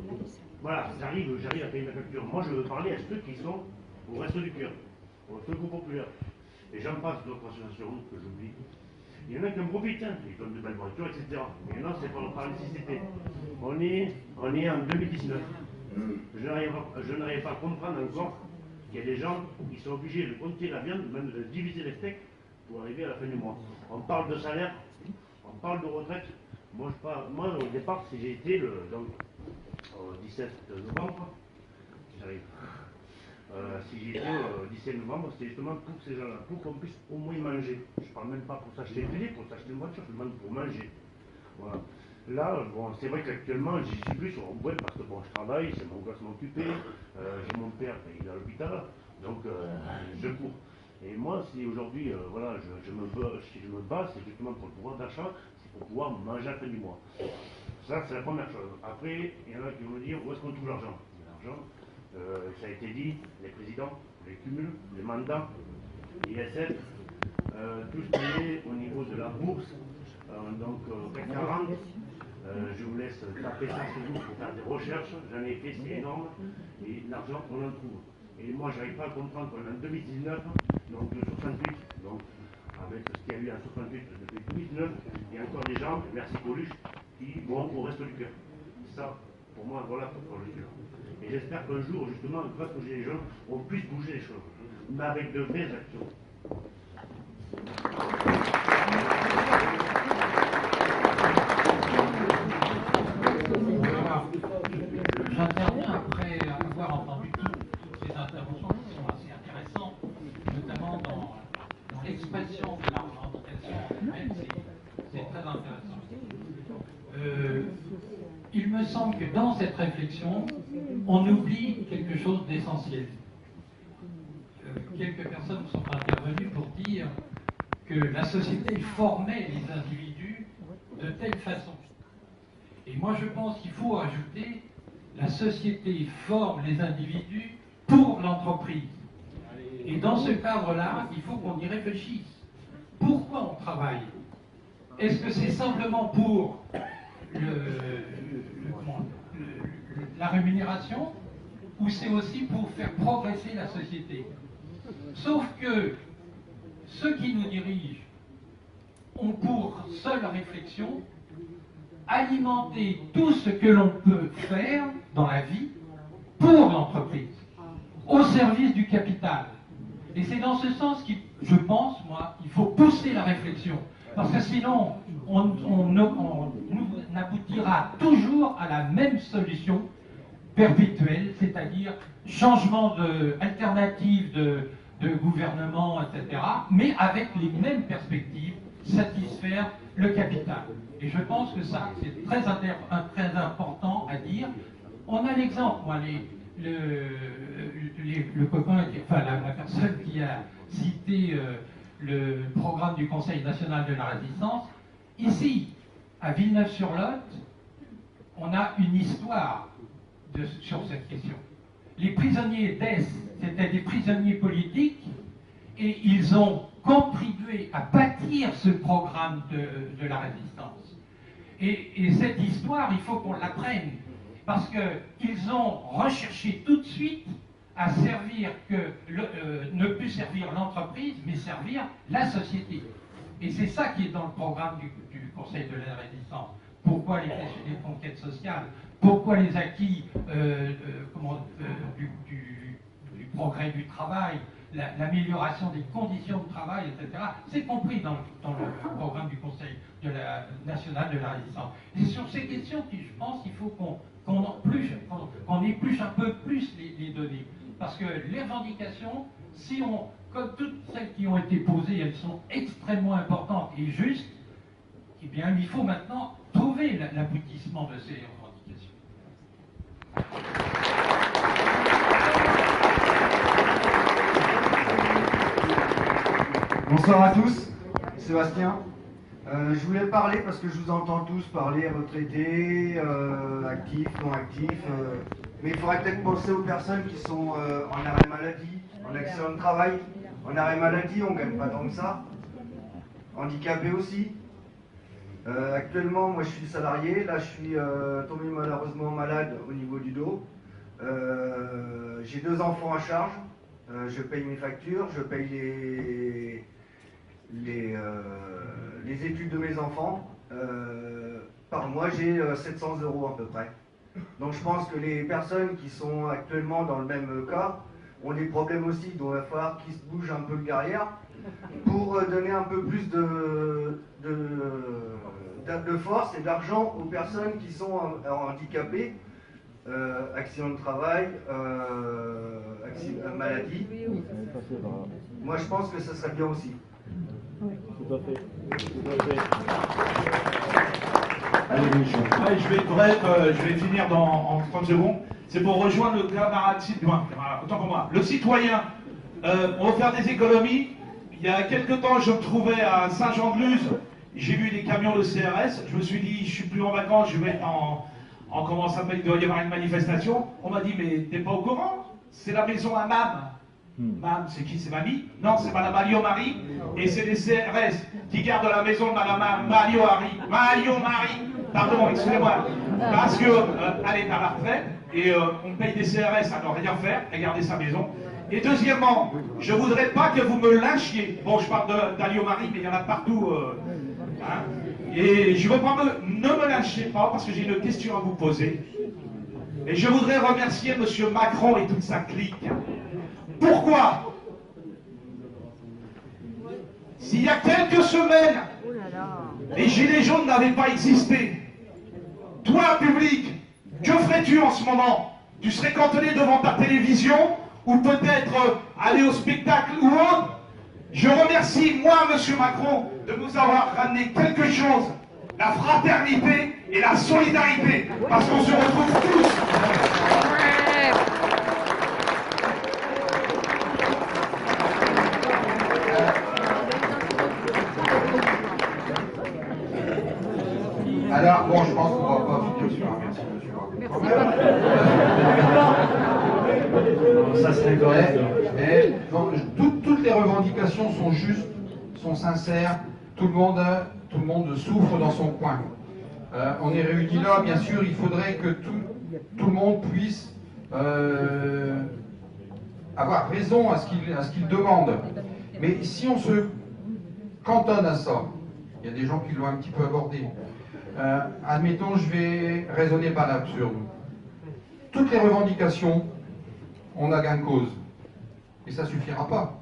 voilà, j'arrive à payer ma facture. Moi, je veux parler à ceux qui sont au reste du cœur, au secours populaire. Et j'en passe d'autres associations que j'oublie. Il y en a qui en profitent, hein. Ils donnent de belles voitures, etc. Mais il y en a, c'est par nécessité. On est en 2019. Je n'arrive pas à comprendre encore qu'il y a des gens qui sont obligés de compter la viande, même de diviser les steaks pour arriver à la fin du mois. On parle de salaire, on parle de retraite. Moi, au départ, si j'ai été le 17 novembre, j'arrive. Si j'y étais le 17 novembre, c'était justement pour ces gens-là, pour qu'on puisse au moins manger. Je ne parle même pas pour s'acheter une télé, pour s'acheter une voiture, je demande pour manger. Voilà. Là, bon, c'est vrai qu'actuellement, j'y suis plus sur un point parce que bon, je travaille, c'est mon gosse m'occuper, j'ai mon père qui est à l'hôpital, donc je cours. Et moi, si aujourd'hui, voilà, si je me bats, c'est justement pour le pouvoir d'achat, c'est pour pouvoir manger à la fin du mois. Ça, c'est la première chose. Après, il y en a qui vont me dire où est-ce qu'on trouve l'argent. L'argent, ça a été dit, les présidents, les cumuls, les mandats, l'ISF, tout ce qui est au niveau de la bourse, donc CAC 40. Je vous laisse taper ça sur vous pour faire des recherches. J'en ai fait, c'est énorme. Et l'argent, on en trouve. Et moi, je n'arrive pas à comprendre qu'on est en 2019, donc le 68, donc avec ce qu'il y a eu en 68 depuis 2019, il y a encore des gens, merci Coluche, qui vont au reste du cœur. Ça, pour moi, voilà pourquoi je suis là. Et j'espère qu'un jour, justement, grâce aux Gilets jaunes, on puisse bouger les choses, mais avec de vraies actions. J'interviens après avoir entendu toutes ces interventions qui sont assez intéressantes, notamment dans l'expression de la revendication elle-même, c'est très intéressant. Il me semble que dans cette réflexion, on oublie quelque chose d'essentiel. Quelques personnes sont intervenues pour dire que la société formait les individus de telle façon. Et moi je pense qu'il faut ajouter la société forme les individus pour l'entreprise. Et dans ce cadre-là, il faut qu'on y réfléchisse. Pourquoi on travaille? Est-ce que c'est simplement pour la rémunération ou c'est aussi pour faire progresser la société? Sauf que ceux qui nous dirigent ont pour seule réflexion alimenter tout ce que l'on peut faire dans la vie pour l'entreprise, au service du capital. Et c'est dans ce sens que je pense, moi, il faut pousser la réflexion. Parce que sinon, on aboutira toujours à la même solution perpétuelle, c'est-à-dire changement alternative de gouvernement, etc., mais avec les mêmes perspectives, satisfaire le capital. Et je pense que ça, c'est très important à dire. On a l'exemple, moi, le copain, enfin la personne qui a cité le programme du Conseil national de la résistance. Ici, à Villeneuve-sur-Lot, on a une histoire sur cette question. Les prisonniers d'Est, c'était des prisonniers politiques et ils ont contribué à bâtir ce programme de la résistance. Et cette histoire, il faut qu'on l'apprenne, parce qu'ils ont recherché tout de suite à servir ne plus servir l'entreprise, mais servir la société. Et c'est ça qui est dans le programme du Conseil de la résistance. Pourquoi les conquêtes sociales? Pourquoi les acquis du progrès du travail, l'amélioration des conditions de travail, etc. C'est compris dans le programme du Conseil national de la résistance. Et sur ces questions, je pense qu'il faut qu'on épluche un peu plus les données. Parce que les revendications, comme toutes celles qui ont été posées, elles sont extrêmement importantes et justes, eh bien, il faut maintenant trouver l'aboutissement de ces revendications. Bonsoir à tous, Sébastien. Je voulais parler parce que je vous entends tous parler retraités, actifs, non actifs, mais il faudrait peut-être penser aux personnes qui sont en arrêt maladie, en accident de travail. En arrêt maladie, on ne gagne pas tant que ça. Handicapés aussi. Actuellement, moi je suis salarié, là je suis tombé malheureusement malade au niveau du dos. J'ai 2 enfants à charge, je paye mes factures, je paye les études de mes enfants. Par mois, j'ai 700 € à peu près. Donc je pense que les personnes qui sont actuellement dans le même cas ont des problèmes aussi. Donc il va falloir qu'ils se bougent un peu le derrière pour donner un peu plus de force et d'argent aux personnes qui sont handicapées, accident de travail, maladie. Moi je pense que ça serait bien aussi. Tout à fait. Allez, je vais être bref, je vais finir en 30 secondes. C'est pour rejoindre le camarade citoyen, autant pour moi. Le citoyen, on va faire des économies. Il y a quelques temps, je me trouvais à Saint-Jean-de-Luz. J'ai vu des camions de CRS. Je me suis dit, je suis plus en vacances, je vais être en comment ça s'appelle, il doit y avoir une manifestation. On m'a dit, mais t'es pas au courant? C'est la maison à MAM. MAM, c'est qui? C'est mamie? Non, c'est Madame Alliot-Marie. Et c'est les CRS qui gardent la maison de Madame Alliot-Marie. Pardon, excusez-moi. Parce qu'elle est à la retraite et on paye des CRS à ne rien faire, à garder sa maison. Et deuxièmement, je ne voudrais pas que vous me lâchiez. Bon, je parle d'Alliot-Marie, mais il y en a partout. Hein. Et je ne veux pas ne me lâchez pas parce que j'ai une question à vous poser. Et je voudrais remercier M. Macron et toute sa clique. Pourquoi? S'il y a quelques semaines, les gilets jaunes n'avaient pas existé, toi, public, que ferais-tu en ce moment? Tu serais cantonné devant ta télévision ou peut-être aller au spectacle ou autre? Je remercie, moi, M. Macron, de nous avoir ramené quelque chose, la fraternité et la solidarité, parce qu'on se retrouve tous. Alors, bon, je pense qu'on va pas finir sur un merci, monsieur. Ça serait correct. Mais, donc, toutes les revendications sont justes, sont sincères. Tout le monde souffre dans son coin. On est réunis là, bien sûr, il faudrait que tout le monde puisse avoir raison à ce qu'il demande. Mais si on se cantonne à ça, il y a des gens qui l'ont un petit peu abordé. Admettons, je vais raisonner par l'absurde. Toutes les revendications, on a gain de cause. Et ça ne suffira pas.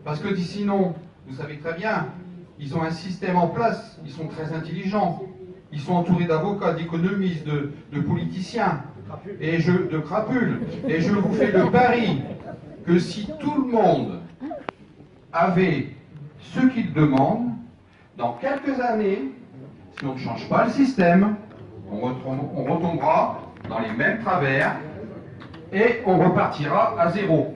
Parce que sinon, vous savez très bien, ils ont un système en place, ils sont très intelligents. Ils sont entourés d'avocats, d'économistes, de politiciens, et de crapules. Et je vous fais le pari que si tout le monde avait ce qu'il demande, dans quelques années, si on ne change pas le système, on retombera dans les mêmes travers et on repartira à zéro.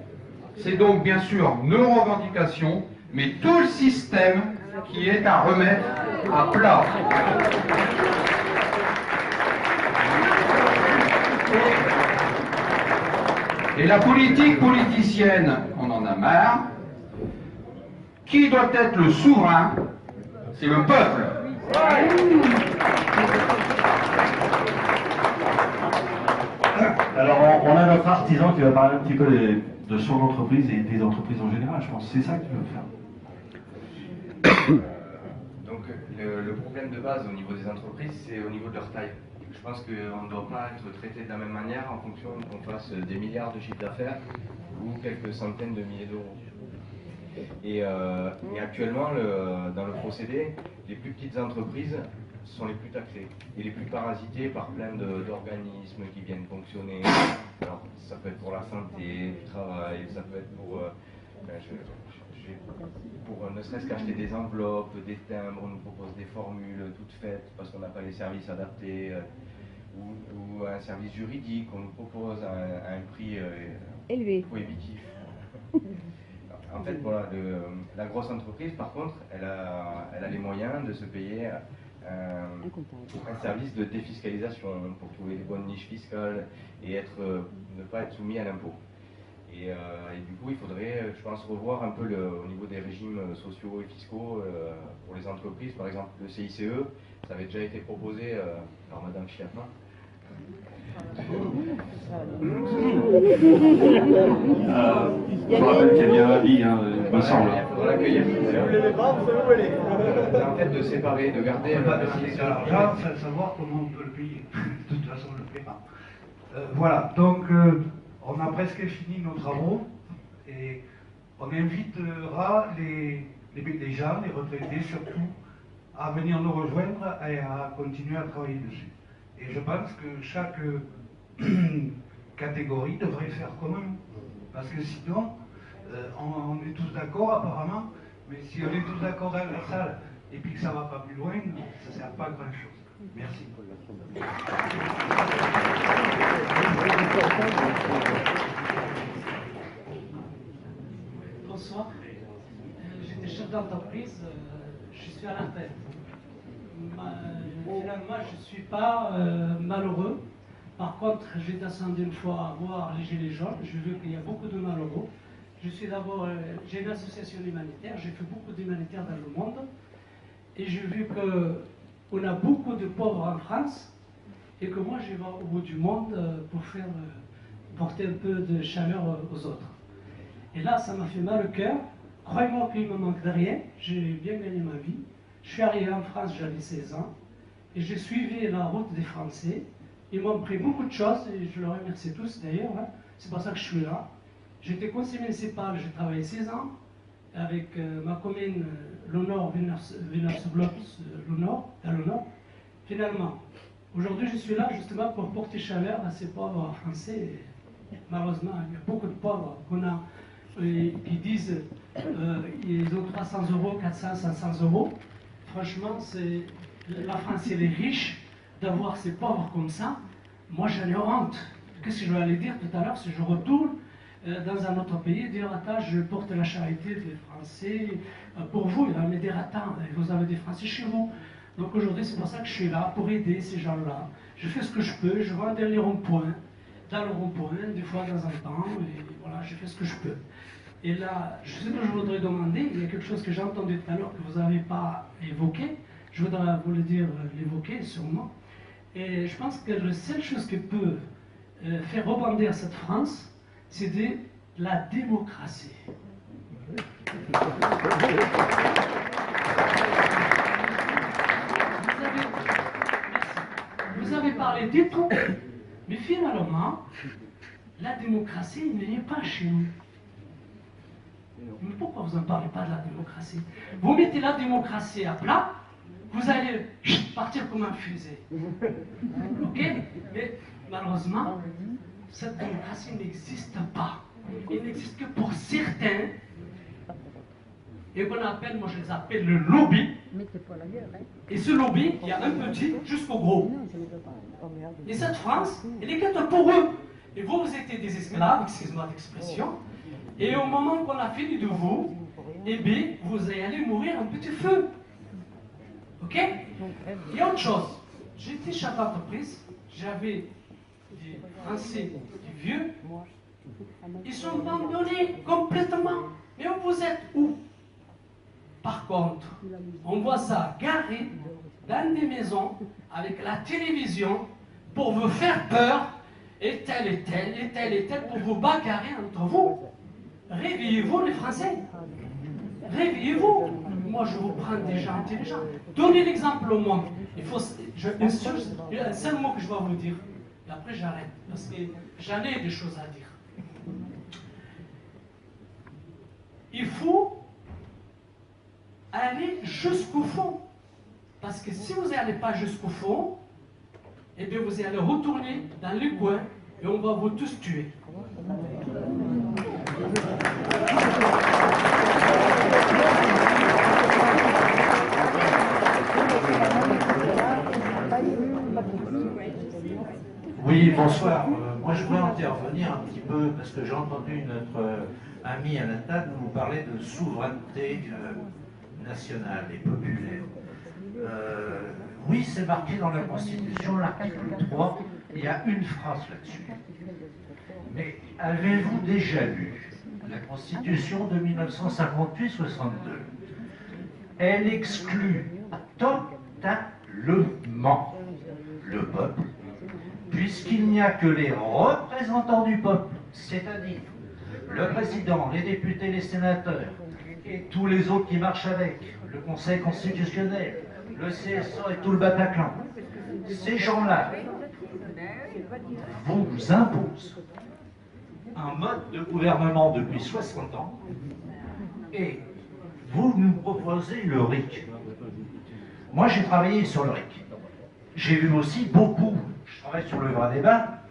C'est donc bien sûr nos revendications, mais tout le système qui est à remettre à plat. Et la politique politicienne, on en a marre. Qui doit être le souverain? C'est le peuple. Alors, on a notre artisan qui va parler un petit peu de son entreprise et des entreprises en général, je pense. C'est ça que tu veux faire. Donc, le problème de base au niveau des entreprises, c'est au niveau de leur taille. Je pense qu'on ne doit pas être traité de la même manière en fonction qu'on fasse des milliards de chiffres d'affaires ou quelques centaines de milliers d'euros. Et actuellement, dans le procédé, les plus petites entreprises sont les plus taxées et les plus parasitées par plein d'organismes qui viennent fonctionner. Alors, ça peut être pour la santé, du travail, ça peut être pour ne serait-ce qu'acheter des enveloppes, des timbres, on nous propose des formules toutes faites parce qu'on n'a pas les services adaptés, ou un service juridique, on nous propose à un prix élevé, prohibitif. En fait, voilà, la grosse entreprise, par contre, elle a les moyens de se payer un service de défiscalisation pour trouver les bonnes niches fiscales et ne pas être soumis à l'impôt. Et Et du coup, il faudrait, je pense, revoir un peu au niveau des régimes sociaux et fiscaux pour les entreprises. Par exemple, le CICE, ça avait déjà été proposé par Madame Schiappa. Je rappelle qu'elle vient à vie, hein, il me semble. Il faudra l'accueillir. Si vous ne l'aimez pas, vous savez où elle est. En fait, de séparer, de garder... On ne peut pas demander de l'argent sans savoir comment on peut le payer. De toute façon, on ne le paie pas. Voilà, donc on a presque fini nos travaux et on invitera les gens, les retraités surtout, à venir nous rejoindre et à continuer à travailler dessus. Et je pense que chaque catégorie devrait faire comme nous. Parce que sinon, on est tous d'accord apparemment, mais si on est tous d'accord dans la salle et puis que ça ne va pas plus loin, ça ne sert pas à grand chose. Merci. Bonsoir. J'étais chef d'entreprise, je suis à la retraite. Finalement, je ne suis pas malheureux. Par contre, j'ai descendu une fois voir les Gilets jaunes. Je veux qu'il y a beaucoup de malheureux. Je suis d'abord, j'ai une association humanitaire. J'ai fait beaucoup d'humanitaire dans le monde. Et j'ai vu qu'on a beaucoup de pauvres en France. Et que moi, je vais au bout du monde pour faire porter un peu de chaleur aux autres. Et là, ça m'a fait mal au cœur. Croyez-moi qu'il me manque de rien. J'ai bien gagné ma vie. Je suis arrivé en France, j'avais 16 ans. Et j'ai suivi la route des Français. Ils m'ont pris beaucoup de choses, et je leur remercie tous d'ailleurs. Hein. C'est pour ça que je suis là. J'étais conseiller municipal, j'ai travaillé 16 ans avec ma commune, le Nord, Villeneuve-sous-Blops, le Nord, dans le Nord. Finalement, aujourd'hui, je suis là justement pour porter chaleur à ces pauvres Français. Et malheureusement, il y a beaucoup de pauvres qu'on a, qui disent ils ont 300 €, 400, 500 €. Franchement, la France, elle est riche d'avoir ces pauvres comme ça. Moi, j'en ai honte. Qu'est-ce que je vais aller dire tout à l'heure si je retourne dans un autre pays, dire attends, je porte la charité des Français pour vous, il va me dire attends, vous avez des Français chez vous. Donc aujourd'hui, c'est pour ça que je suis là, pour aider ces gens-là. Je fais ce que je peux, je vais dans les ronds-points, des fois dans un temps, et voilà, je fais ce que je peux. Et là, ce que je voudrais demander, il y a quelque chose que j'ai entendu tout à l'heure que vous n'avez pas évoqué, je voudrais vous le dire, l'évoquer sûrement. Et je pense que la seule chose qui peut faire rebondir cette France, c'est de la démocratie. Vous avez parlé des tout, mais finalement, la démocratie n'est pas chez nous. Mais pourquoi vous n'en parlez pas de la démocratie? Vous mettez la démocratie à plat, vous allez partir comme un fusée. Ok? Mais malheureusement, cette démocratie n'existe pas. Elle n'existe que pour certains. Et qu'on appelle, moi je les appelle le lobby. Et ce lobby, il y a un petit jusqu'au gros. Et cette France, elle est que pour eux. Et vous, vous étiez des esclaves, excusez-moi l'expression. Et au moment qu'on a fini de vous, eh bien, vous allez mourir un petit feu. Ok? Il y a autre chose. J'étais chef d'entreprise, j'avais des Français, des vieux. Ils sont abandonnés complètement. Mais vous êtes où? Par contre, on voit ça garé dans des maisons avec la télévision pour vous faire peur, et tel et tel, et tel et tel, pour vous bagarrer entre vous. Réveillez-vous les Français. Réveillez-vous. Moi je vous prends des gens intelligents. Donnez l'exemple au monde. Il faut, il y a un seul mot que je vais vous dire. Et après j'arrête. Parce que j'en ai des choses à dire. Il faut aller jusqu'au fond. Parce que si vous n'allez pas jusqu'au fond, eh bien vous allez retourner dans les coins et on va vous tous tuer. Oui, bonsoir. Moi, je voudrais intervenir un petit peu parce que j'ai entendu notre ami à la table nous parler de souveraineté nationale et populaire. Oui, c'est marqué dans la Constitution, l'article 3, il y a une phrase là-dessus. Mais avez-vous déjà lu la Constitution de 1958-62 ? Elle exclut totalement le peuple, puisqu'il n'y a que les représentants du peuple, c'est-à-dire le président, les députés, les sénateurs, et tous les autres qui marchent avec, le Conseil constitutionnel, le CSA et tout le Bataclan. Ces gens-là vous imposent un mode de gouvernement depuis 60 ans et vous nous proposez le RIC. Moi, j'ai travaillé sur le RIC. J'ai vu aussi beaucoup, je travaille sur le vrai débat,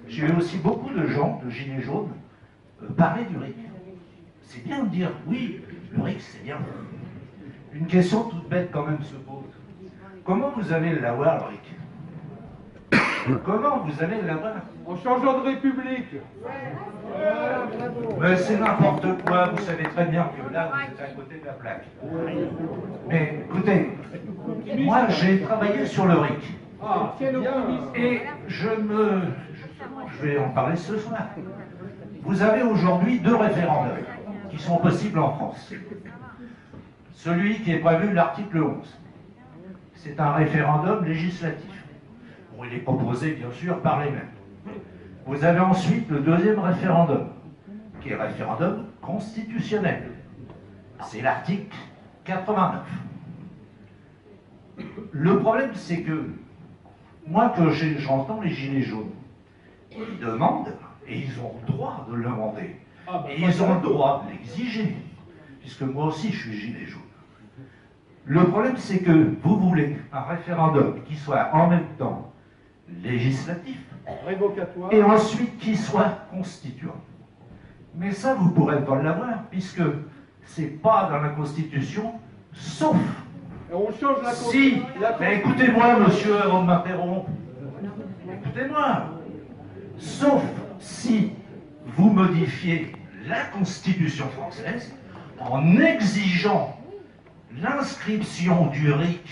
j'ai vu aussi beaucoup de gens, de gilets jaunes, parler du RIC. C'est bien de dire, oui, le RIC, c'est bien. Une question toute bête quand même se pose. Comment vous allez l'avoir, le RIC? Comment vous allez l'avoir? En changeant de république. Mais c'est n'importe quoi, vous savez très bien que là, vous êtes à côté de la plaque. Mais écoutez, moi j'ai travaillé sur le RIC. Et je vais en parler ce soir. Vous avez aujourd'hui 2 référendums qui sont possibles en France. Celui qui est prévu l'article 11. C'est un référendum législatif. Bon, il est proposé bien sûr par les mêmes. Vous avez ensuite le 2e référendum, qui est référendum constitutionnel. C'est l'article 89. Le problème, c'est que moi, que j'entends les gilets jaunes, ils demandent, et ils ont le droit de le demander, et ils ont le droit de l'exiger, puisque moi aussi je suis gilet jaune. Le problème, c'est que vous voulez un référendum qui soit en même temps législatif, révocatoire, et ensuite qui soit constituant. Mais ça, vous ne pourrez pas l'avoir, puisque c'est pas dans la Constitution, sauf on change la si, mais écoutez-moi, monsieur, avant de m'interrompre, écoutez-moi, sauf si vous modifiez la Constitution française en exigeant l'inscription du RIC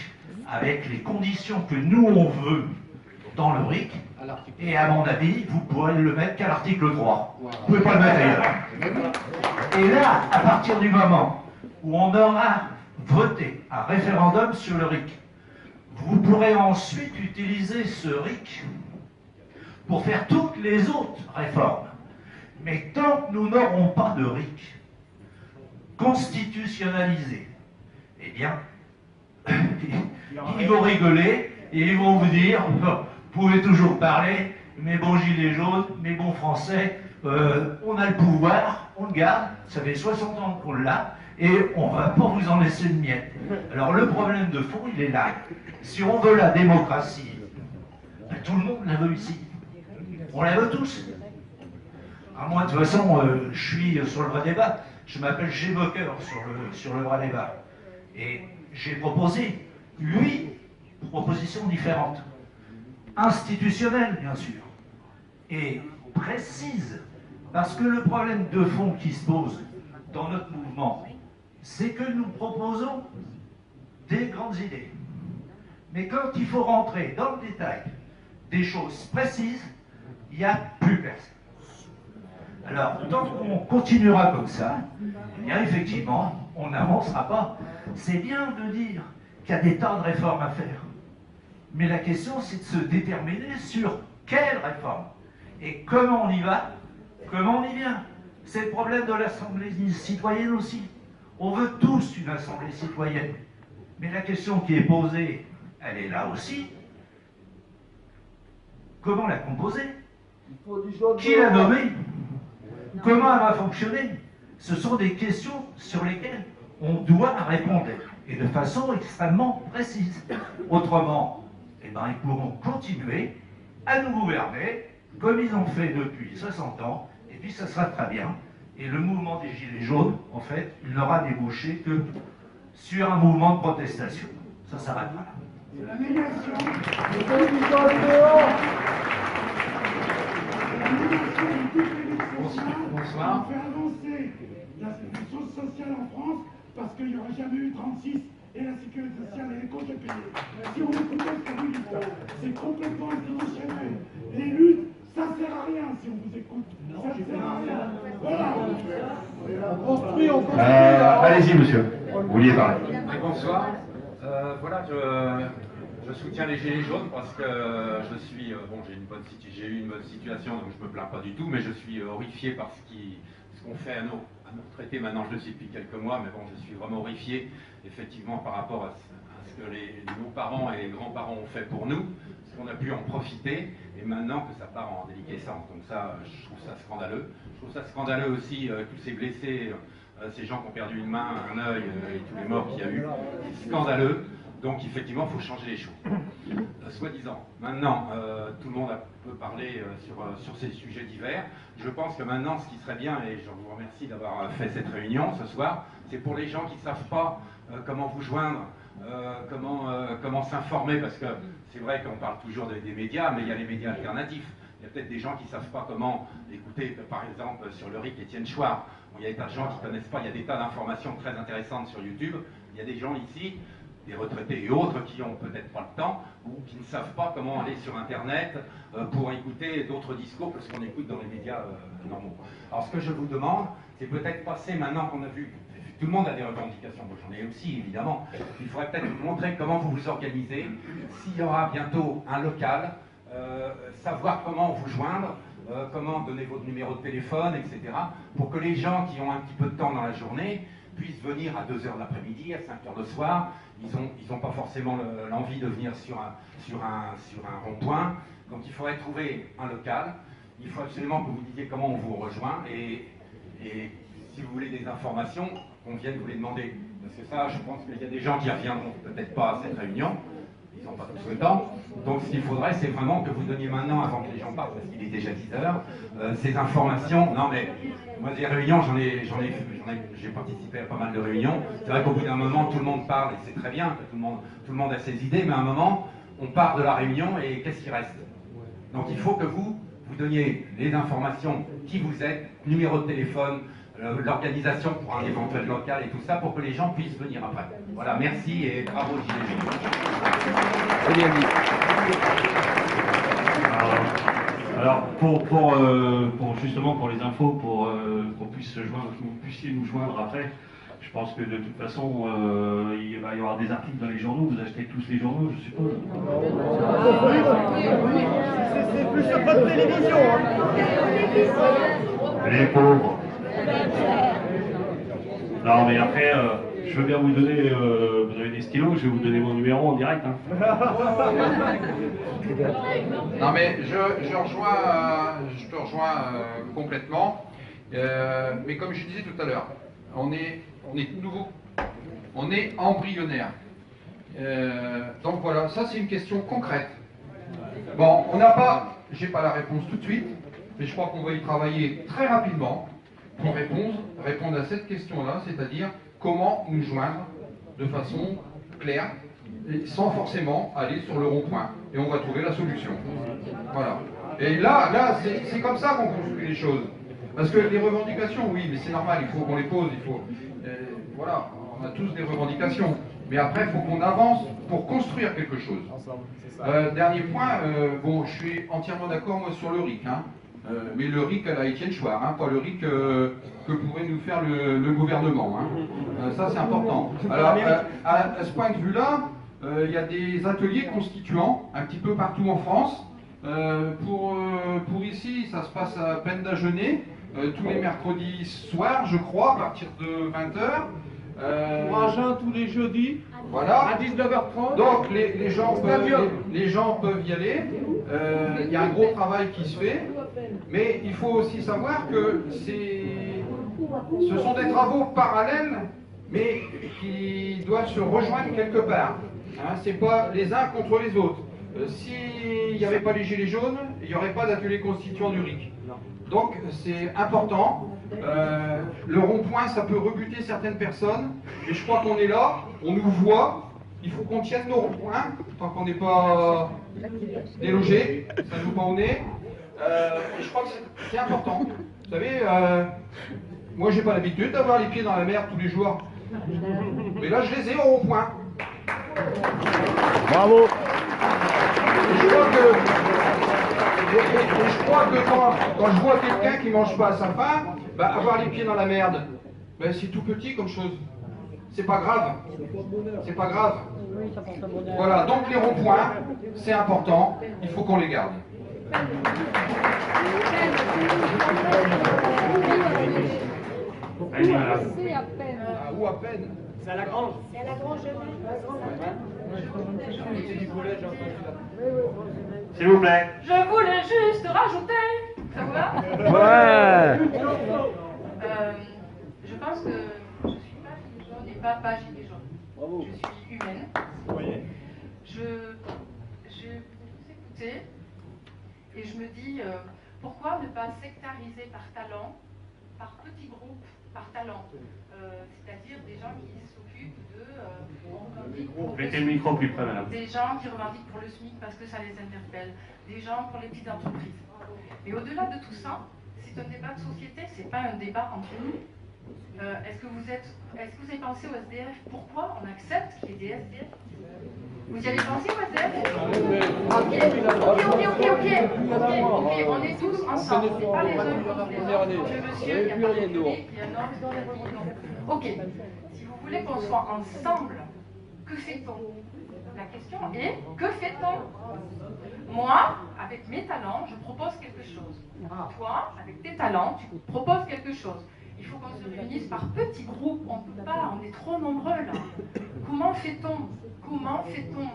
avec les conditions que nous on veut dans le RIC, et à mon avis, vous pourrez le mettre qu'à l'article 3. Vous ne pouvez pas le mettre ailleurs. Et là, à partir du moment où on aura voté un référendum sur le RIC, vous pourrez ensuite utiliser ce RIC pour faire toutes les autres réformes. Mais tant que nous n'aurons pas de RIC constitutionnalisé, eh bien, ils vont rigoler et ils vont vous dire, vous pouvez toujours parler, mes bons gilets jaunes, mes bons français, on a le pouvoir, on le garde, ça fait 60 ans qu'on l'a, et on va pas vous en laisser une miette. Alors le problème de fond, il est là. Si on veut la démocratie, ben, tout le monde la veut ici. On la veut tous. Moi, de toute façon, je suis sur le vrai débat. Je m'appelle G-Bocker sur le vrai débat. Et j'ai proposé 8 propositions différentes. Institutionnelles, bien sûr. Et précises. Parce que le problème de fond qui se pose dans notre mouvement, c'est que nous proposons des grandes idées. Mais quand il faut rentrer dans le détail des choses précises, il n'y a plus personne. Alors, tant qu'on continuera comme ça, eh bien, effectivement, on n'avancera pas. C'est bien de dire qu'il y a des tas de réformes à faire. Mais la question, c'est de se déterminer sur quelle réforme. Et comment on y va, comment on y vient. C'est le problème de l'Assemblée citoyenne aussi. On veut tous une Assemblée citoyenne. Mais la question qui est posée, elle est là aussi. Comment la composer? Qui l'a nommée? Comment elle va fonctionner? Ce sont des questions sur lesquelles on doit répondre, et de façon extrêmement précise. Autrement, eh ben, ils pourront continuer à nous gouverner, comme ils ont fait depuis 60 ans, et puis ça sera très bien. Et le mouvement des Gilets jaunes, en fait, il n'aura débouché que sur un mouvement de protestation. Ça s'arrêtera là. Bonsoir. On fait avancer la chose sociale en France parce qu'il n'y aurait jamais eu 36 et la sécurité sociale et les congés payés. Si on écoute ce que vous dites, c'est complètement institutionnel. Les luttes, ça sert à rien si on vous écoute. Ça sert à rien. Voilà. On construit. Allez-y, monsieur. Vous vouliez parler. Bonsoir. Voilà, je soutiens les Gilets jaunes parce que je suis, j'ai eu une bonne situation, donc je me plains pas du tout, mais je suis horrifié par ce qu'on fait à nos traités. Maintenant, je le sais depuis quelques mois, mais bon, je suis vraiment horrifié, effectivement, par rapport à ce que nos parents et les grands-parents ont fait pour nous, parce qu'on a pu en profiter, et maintenant que ça part en déliquescence. Donc ça, je trouve ça scandaleux. Je trouve ça scandaleux aussi, tous ces blessés, ces gens qui ont perdu une main, un œil, et tous les morts qu'il y a eu. C'est scandaleux. Donc effectivement, il faut changer les choses, soi-disant. Maintenant, tout le monde peut parler sur ces sujets divers. Je pense que maintenant, ce qui serait bien, et je vous remercie d'avoir fait cette réunion ce soir, c'est pour les gens qui ne savent pas comment vous joindre, comment s'informer, parce que c'est vrai qu'on parle toujours des médias, mais il y a les médias alternatifs. Il y a peut-être des gens qui ne savent pas comment écouter, par exemple, sur le RIC, Étienne Chouard. Il y a des tas de gens qui ne connaissent pas, il y a des tas d'informations très intéressantes sur YouTube. Il y a des gens ici, des retraités et autres, qui n'ont peut-être pas le temps ou qui ne savent pas comment aller sur Internet pour écouter d'autres discours que ce qu'on écoute dans les médias normaux. Alors ce que je vous demande, c'est peut-être passer, maintenant qu'on a vu, tout le monde a des revendications, moi j'en ai aussi évidemment, il faudrait peut-être vous montrer comment vous vous organisez, s'il y aura bientôt un local, savoir comment vous joindre, comment donner votre numéro de téléphone, etc., pour que les gens qui ont un petit peu de temps dans la journée puissent venir à 2h de l'après-midi, à 5h le soir. Ils n'ont pas forcément l'envie de venir sur un rond-point. Donc il faudrait trouver un local. Il faut absolument que vous disiez comment on vous rejoint. Et si vous voulez des informations, qu'on vienne vous les demander. Parce que ça, je pense qu'il y a des gens qui ne reviendront peut-être pas à cette réunion. Ils n'ont pas tous le temps. Donc ce qu'il faudrait, c'est vraiment que vous donniez maintenant, avant que les gens partent, parce qu'il est déjà 10h, ces informations. Non mais, moi des réunions, j'ai participé à pas mal de réunions. C'est vrai qu'au bout d'un moment, tout le monde parle, et c'est très bien que tout le monde a ses idées, mais à un moment, on part de la réunion, et qu'est-ce qui reste? Donc il faut que vous donniez les informations, qui vous êtes, numéro de téléphone, l'organisation pour un éventuel local et tout ça, pour que les gens puissent venir après. Voilà, merci et bravo Gilets jaunes. Alors, justement pour les infos, pour qu'on puisse se joindre, que vous puissiez nous joindre après, je pense que de toute façon, il va y avoir des articles dans les journaux. Vous achetez tous les journaux, je suppose. C'est plus sur votre télévision. Les pauvres. Non, mais après, je veux bien vous donner, vous avez des stylos, je vais vous donner mon numéro en direct. Hein. Non mais je te rejoins complètement. Mais comme je disais tout à l'heure, on est nouveau, on est embryonnaire. Donc voilà, ça c'est une question concrète. Bon, j'ai pas la réponse tout de suite, mais je crois qu'on va y travailler très rapidement pour répondre à cette question-là, c'est-à-dire comment nous joindre de façon claire, sans forcément aller sur le rond-point. Et on va trouver la solution. Voilà. Et là, c'est comme ça qu'on construit les choses. Parce que les revendications, oui, mais c'est normal, il faut qu'on les pose, voilà, on a tous des revendications. Mais après, il faut qu'on avance pour construire quelque chose. Dernier point, bon, je suis entièrement d'accord, moi, sur le RIC, hein. Mais le RIC à la Étienne Chouard, hein, pas le RIC que pourrait nous faire le gouvernement. Hein. Ça, c'est important. Alors, à ce point de vue-là, il y a des ateliers constituants un petit peu partout en France. Pour ici, ça se passe à Pendagenais, tous les mercredis soirs, je crois, à partir de 20h. Pour Agen, tous les jeudis, voilà. à 19h30. Donc les gens peuvent y aller. Il y a un gros travail qui se fait. Mais il faut aussi savoir que ce sont des travaux parallèles, mais qui doivent se rejoindre quelque part. Hein, c'est pas les uns contre les autres. S'il n'y avait pas les Gilets jaunes, il n'y aurait pas d'atelier constituant du RIC. Donc c'est important. Le rond-point, ça peut rebuter certaines personnes. Et je crois qu'on est là, on nous voit. Il faut qu'on tienne nos ronds-points tant qu'on n'est pas délogé. Ça ne joue pas au nez. Et je crois que c'est important. Vous savez, moi j'ai pas l'habitude d'avoir les pieds dans la mer tous les jours. Mais là je les ai au rond-point. Bravo. Je crois que quand je vois quelqu'un qui mange pas à sa faim, bah, avoir les pieds dans la merde, bah, c'est tout petit comme chose. C'est pas grave. C'est pas grave. Voilà, donc les ronds-points, c'est important, il faut qu'on les garde. C'est à peine. Ou à peine. C'est à la grange. C'est à la grange. S'il vous plaît. Je voulais juste rajouter. Ça vous va? Ouais. Je pense que je suis pas gilet jaune et pas gilet jaune. Bravo. Je suis humaine. Oui. Je vous écouter et je me dis pourquoi ne pas sectariser par talent, par petits groupes, par talent, c'est-à-dire des gens qui s'occupent de Mettez le micro plus près, madame. des gens qui revendiquent pour le SMIC parce que ça les interpelle, des gens pour les petites entreprises. Et au-delà de tout ça, c'est un débat de société, c'est pas un débat entre nous. Est-ce que vous avez pensé au SDF? Pourquoi on accepte qu'il y ait des SDF? Vous y avez pensé au SDF? Ok, on est tous ensemble, c'est pas les uns contre les autres. Le monsieur, il y a pas de public, il y a un homme, il y a un non. Ok, si vous voulez qu'on soit ensemble, que fait-on? La question est, que fait-on? Moi, avec mes talents, je propose quelque chose. Toi, avec tes talents, tu proposes quelque chose. Il faut qu'on se réunisse par petits groupes, on ne peut pas, on est trop nombreux là. Comment fait-on? Comment fait-on?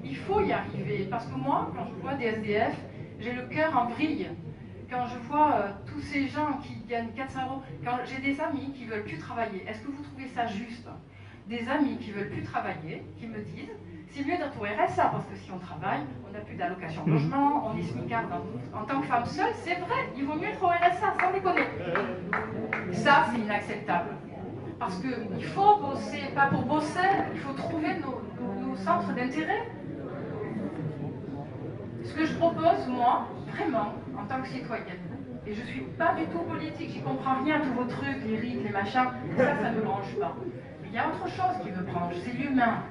Il faut y arriver, parce que moi, quand je vois des SDF, j'ai le cœur en vrille. Quand je vois tous ces gens qui gagnent 400 €, quand j'ai des amis qui ne veulent plus travailler, est-ce que vous trouvez ça juste? Des amis qui ne veulent plus travailler, qui me disent, c'est mieux d'être au RSA, parce que si on travaille, on n'a plus d'allocation de logement, on est smicard en tant que femme seule, c'est vrai, il vaut mieux être au RSA, sans déconner. Ça, c'est inacceptable. Parce qu'il faut bosser, pas pour bosser, il faut trouver nos centres d'intérêt. Ce que je propose, moi, vraiment, en tant que citoyenne, et je ne suis pas du tout politique, j'y comprends rien, tous vos trucs, les rites, les machins, ça ne me branche pas. Mais il y a autre chose qui me branche, c'est l'humain.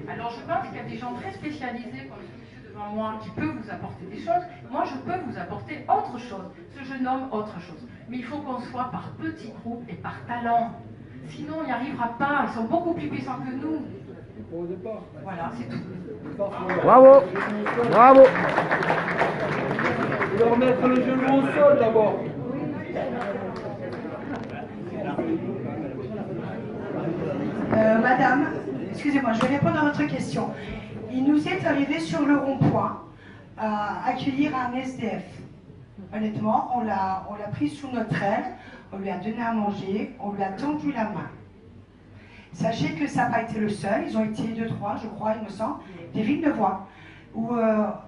Alors je pense qu'il y a des gens très spécialisés, comme ce monsieur devant moi, qui peut vous apporter des choses. Moi, je peux vous apporter autre chose, ce jeune homme, autre chose. Mais il faut qu'on soit par petits groupes et par talent. Sinon, on n'y arrivera pas, ils sont beaucoup plus puissants que nous. Voilà, c'est tout. Bravo. Bravo. Je vais remettre le genou au sol d'abord. Madame, excusez-moi, je vais répondre à votre question. Il nous est arrivé sur le rond-point à accueillir un SDF. Honnêtement, on l'a pris sous notre aile, on lui a donné à manger, on lui a tendu la main. Sachez que ça n'a pas été le seul, ils ont été 2, 3, je crois, il me semble, des Villeneuvois, où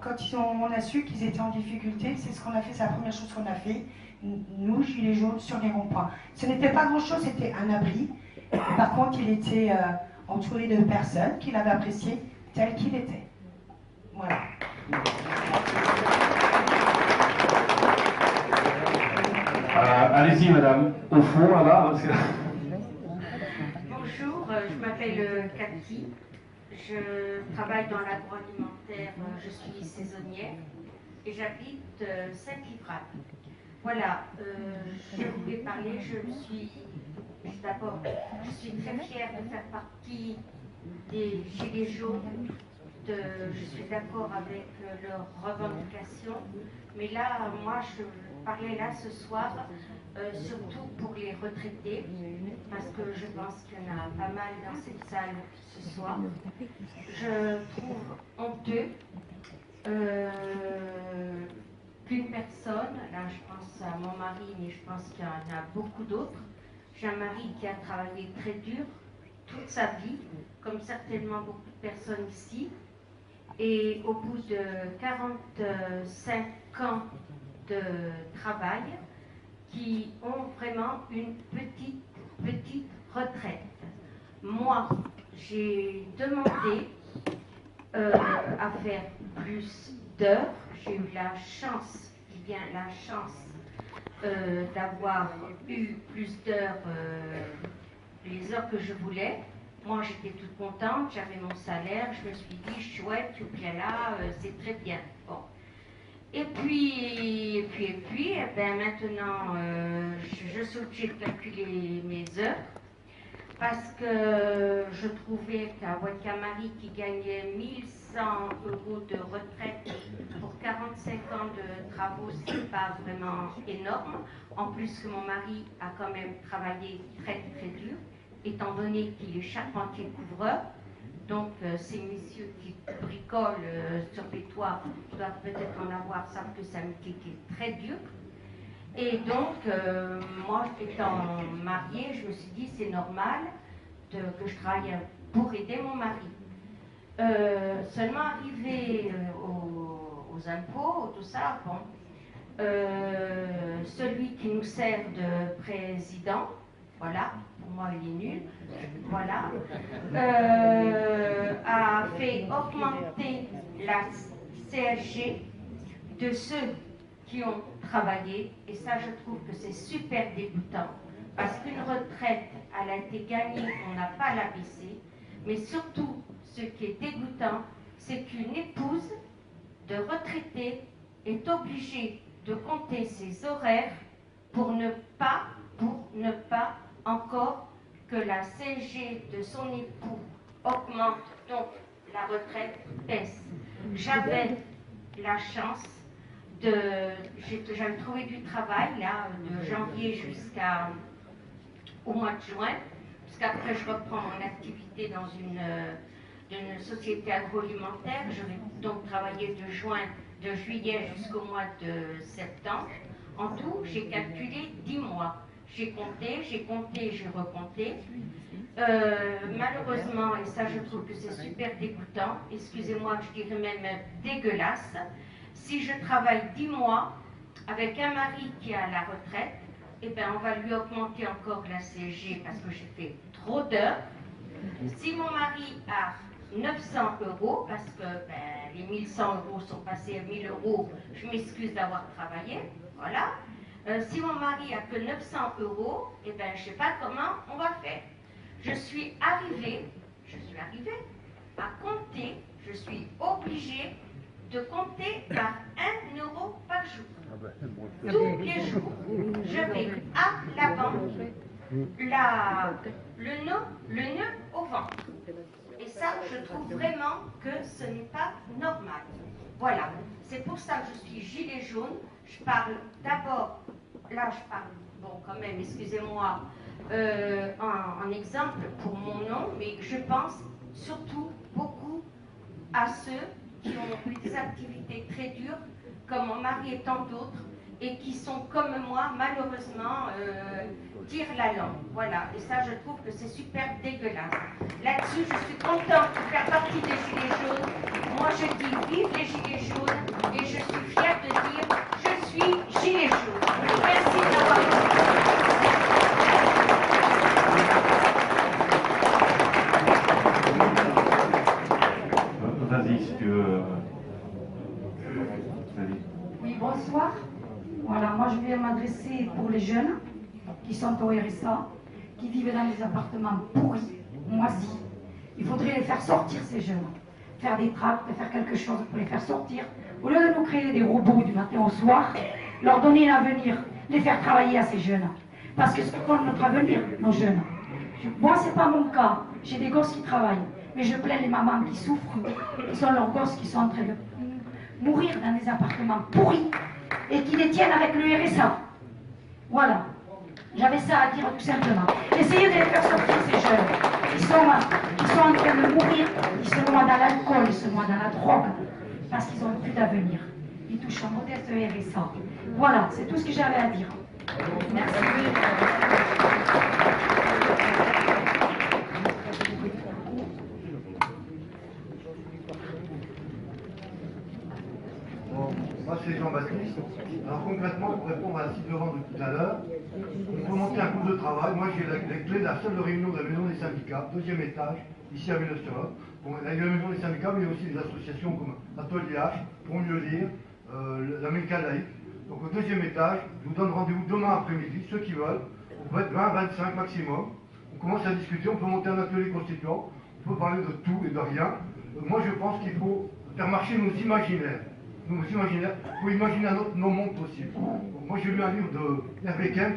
quand on a su qu'ils étaient en difficulté, c'est ce qu'on a fait, c'est la première chose qu'on a fait, nous, gilets jaunes, sur les ronds-points. Ce n'était pas grand-chose, c'était un abri. Par contre, il était entouré de personnes qui l'avaient apprécié tel qu'il était. Voilà. Allez-y, madame. Au fond, là-bas. Parce que... Bonjour, je m'appelle Cathy. Je travaille dans l'agroalimentaire, je suis saisonnière et j'habite Saint-Livrade. Voilà, je voulais parler, d'abord, je suis très fière de faire partie des Gilets jaunes. Je suis d'accord avec leurs revendications, mais là, moi, je parlais là ce soir, surtout pour les retraités, parce que je pense qu'il y en a pas mal dans cette salle ce soir. Je trouve honteux qu'une personne, là je pense à mon mari, mais je pense qu'il y en a beaucoup d'autres. J'ai un mari qui a travaillé très dur toute sa vie, comme certainement beaucoup de personnes ici. Et au bout de 45 ans de travail, qui ont vraiment une petite retraite. Moi, j'ai demandé à faire plus d'heures. J'ai eu la chance, bien la chance d'avoir eu plus d'heures, les heures que je voulais. moi j'étais toute contente, j'avais mon salaire, je me suis dit chouette, bien là, c'est très bien. Bon. Et puis, eh ben maintenant, je suis obligée de calculer mes heures parce que je trouvais qu'à Bois-de-Camarie qui gagnait 1100 € de retraite pour 45 ans de travaux, c'est pas vraiment énorme. En plus que mon mari a quand même travaillé très très dur, étant donné qu'il est charpentier couvreur. Donc ces messieurs qui bricolent sur les toits doivent peut-être en avoir, savent que c'est un métier qui est très dur. Et donc, moi, étant mariée, je me suis dit, c'est normal que je travaille pour aider mon mari. Seulement arrivé aux impôts, tout ça, bon, celui qui nous sert de président, voilà, pour moi il est nul, voilà, a fait augmenter la CSG de ceux qui ont travaillé, et ça je trouve que c'est super dégoûtant, parce qu'une retraite, elle a été gagnée, on n'a pas la baisser, mais surtout, ce qui est dégoûtant, c'est qu'une épouse de retraité est obligée de compter ses horaires pour ne pas encore que la CSG de son époux augmente, donc la retraite baisse. J'avais la chance j'avais trouvé du travail là de janvier jusqu'au mois de juin, puisqu'après je reprends mon activité dans une société agroalimentaire. Je vais donc travailler de juillet jusqu'au mois de septembre. En tout, j'ai calculé 10 mois. J'ai compté, j'ai recompté. Malheureusement, et ça je trouve que c'est super dégoûtant, excusez-moi, je dirais même dégueulasse, si je travaille 10 mois avec un mari qui est à la retraite, eh ben on va lui augmenter encore la CSG parce que j'ai fait trop d'heures. Si mon mari a 900 €, parce que les 1100 € sont passés à 1000 €, je m'excuse d'avoir travaillé, voilà. Si mon mari a que 900 €, eh ben je ne sais pas comment on va faire. Je suis arrivée à compter, je suis obligée de compter par 1 € par jour. Tous les jours, je vais à la banque, le nœud au ventre. Et ça, je trouve vraiment que ce n'est pas normal. Voilà, c'est pour ça que je suis gilet jaune. Je parle d'abord, là je parle, bon quand même, excusez-moi, en exemple pour mon nom, mais je pense surtout beaucoup à ceux qui ont eu des activités très dures, comme mon mari et tant d'autres, et qui sont comme moi, malheureusement, tirent la langue. Voilà, et ça, je trouve que c'est super dégueulasse. Là-dessus, je suis contente de faire partie des Gilets jaunes. Moi, je dis vive les Gilets jaunes, et je suis fière de dire je suis Gilet jaune. Merci d'avoir écouté. Vas-y, si tu veux. Oui, bonsoir. Voilà, moi je vais m'adresser pour les jeunes qui sont au RSA, qui vivent dans des appartements pourris, moisis. Il faudrait les faire sortir, ces jeunes. Faire des tracts, faire quelque chose pour les faire sortir. Au lieu de nous créer des robots du matin au soir, leur donner l'avenir, les faire travailler à ces jeunes. Parce que c'est pour notre avenir, nos jeunes. Moi, c'est pas mon cas. J'ai des gosses qui travaillent. Mais je plains les mamans qui souffrent, qui sont leurs gosses qui sont en train de mourir dans des appartements pourris et qui les tiennent avec le RSA. Voilà. J'avais ça à dire tout simplement. Essayez de les faire sortir, ces jeunes. Ils sont en train de mourir, ils se noient dans l'alcool, ils se noient dans la drogue, parce qu'ils n'ont plus d'avenir. Ils touchent un modeste RSA. Voilà, c'est tout ce que j'avais à dire. Merci. Moi, c'est Jean-Baptiste. Alors concrètement, pour répondre à la cible de vente de tout à l'heure, il faut monter un groupe de travail. Moi, j'ai les clés de la salle de réunion de la maison des syndicats, 2e étage, ici à Villeneuve-sur-Lot. Bon, il y a la maison des syndicats, mais il y a aussi des associations comme Atelier H, pour mieux dire, l'Américain laïque. Donc au 2e étage, je vous donne rendez-vous demain après-midi, ceux qui veulent. Vous pouvez être 20, 25 maximum. on commence à discuter, on peut monter un atelier constituant, on peut parler de tout et de rien. Moi je pense qu'il faut faire marcher nos imaginaires. Nos imaginaires, il faut imaginer nos mondes possibles. Moi j'ai lu un livre de Hervé Kemp,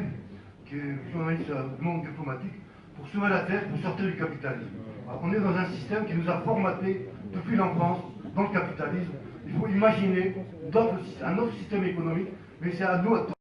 qui est journaliste du monde diplomatique, pour sauver la Terre, pour sortir du capitalisme. Alors, on est dans un système qui nous a formaté depuis l'enfance dans le capitalisme. Il faut imaginer un autre système économique, mais c'est à nous à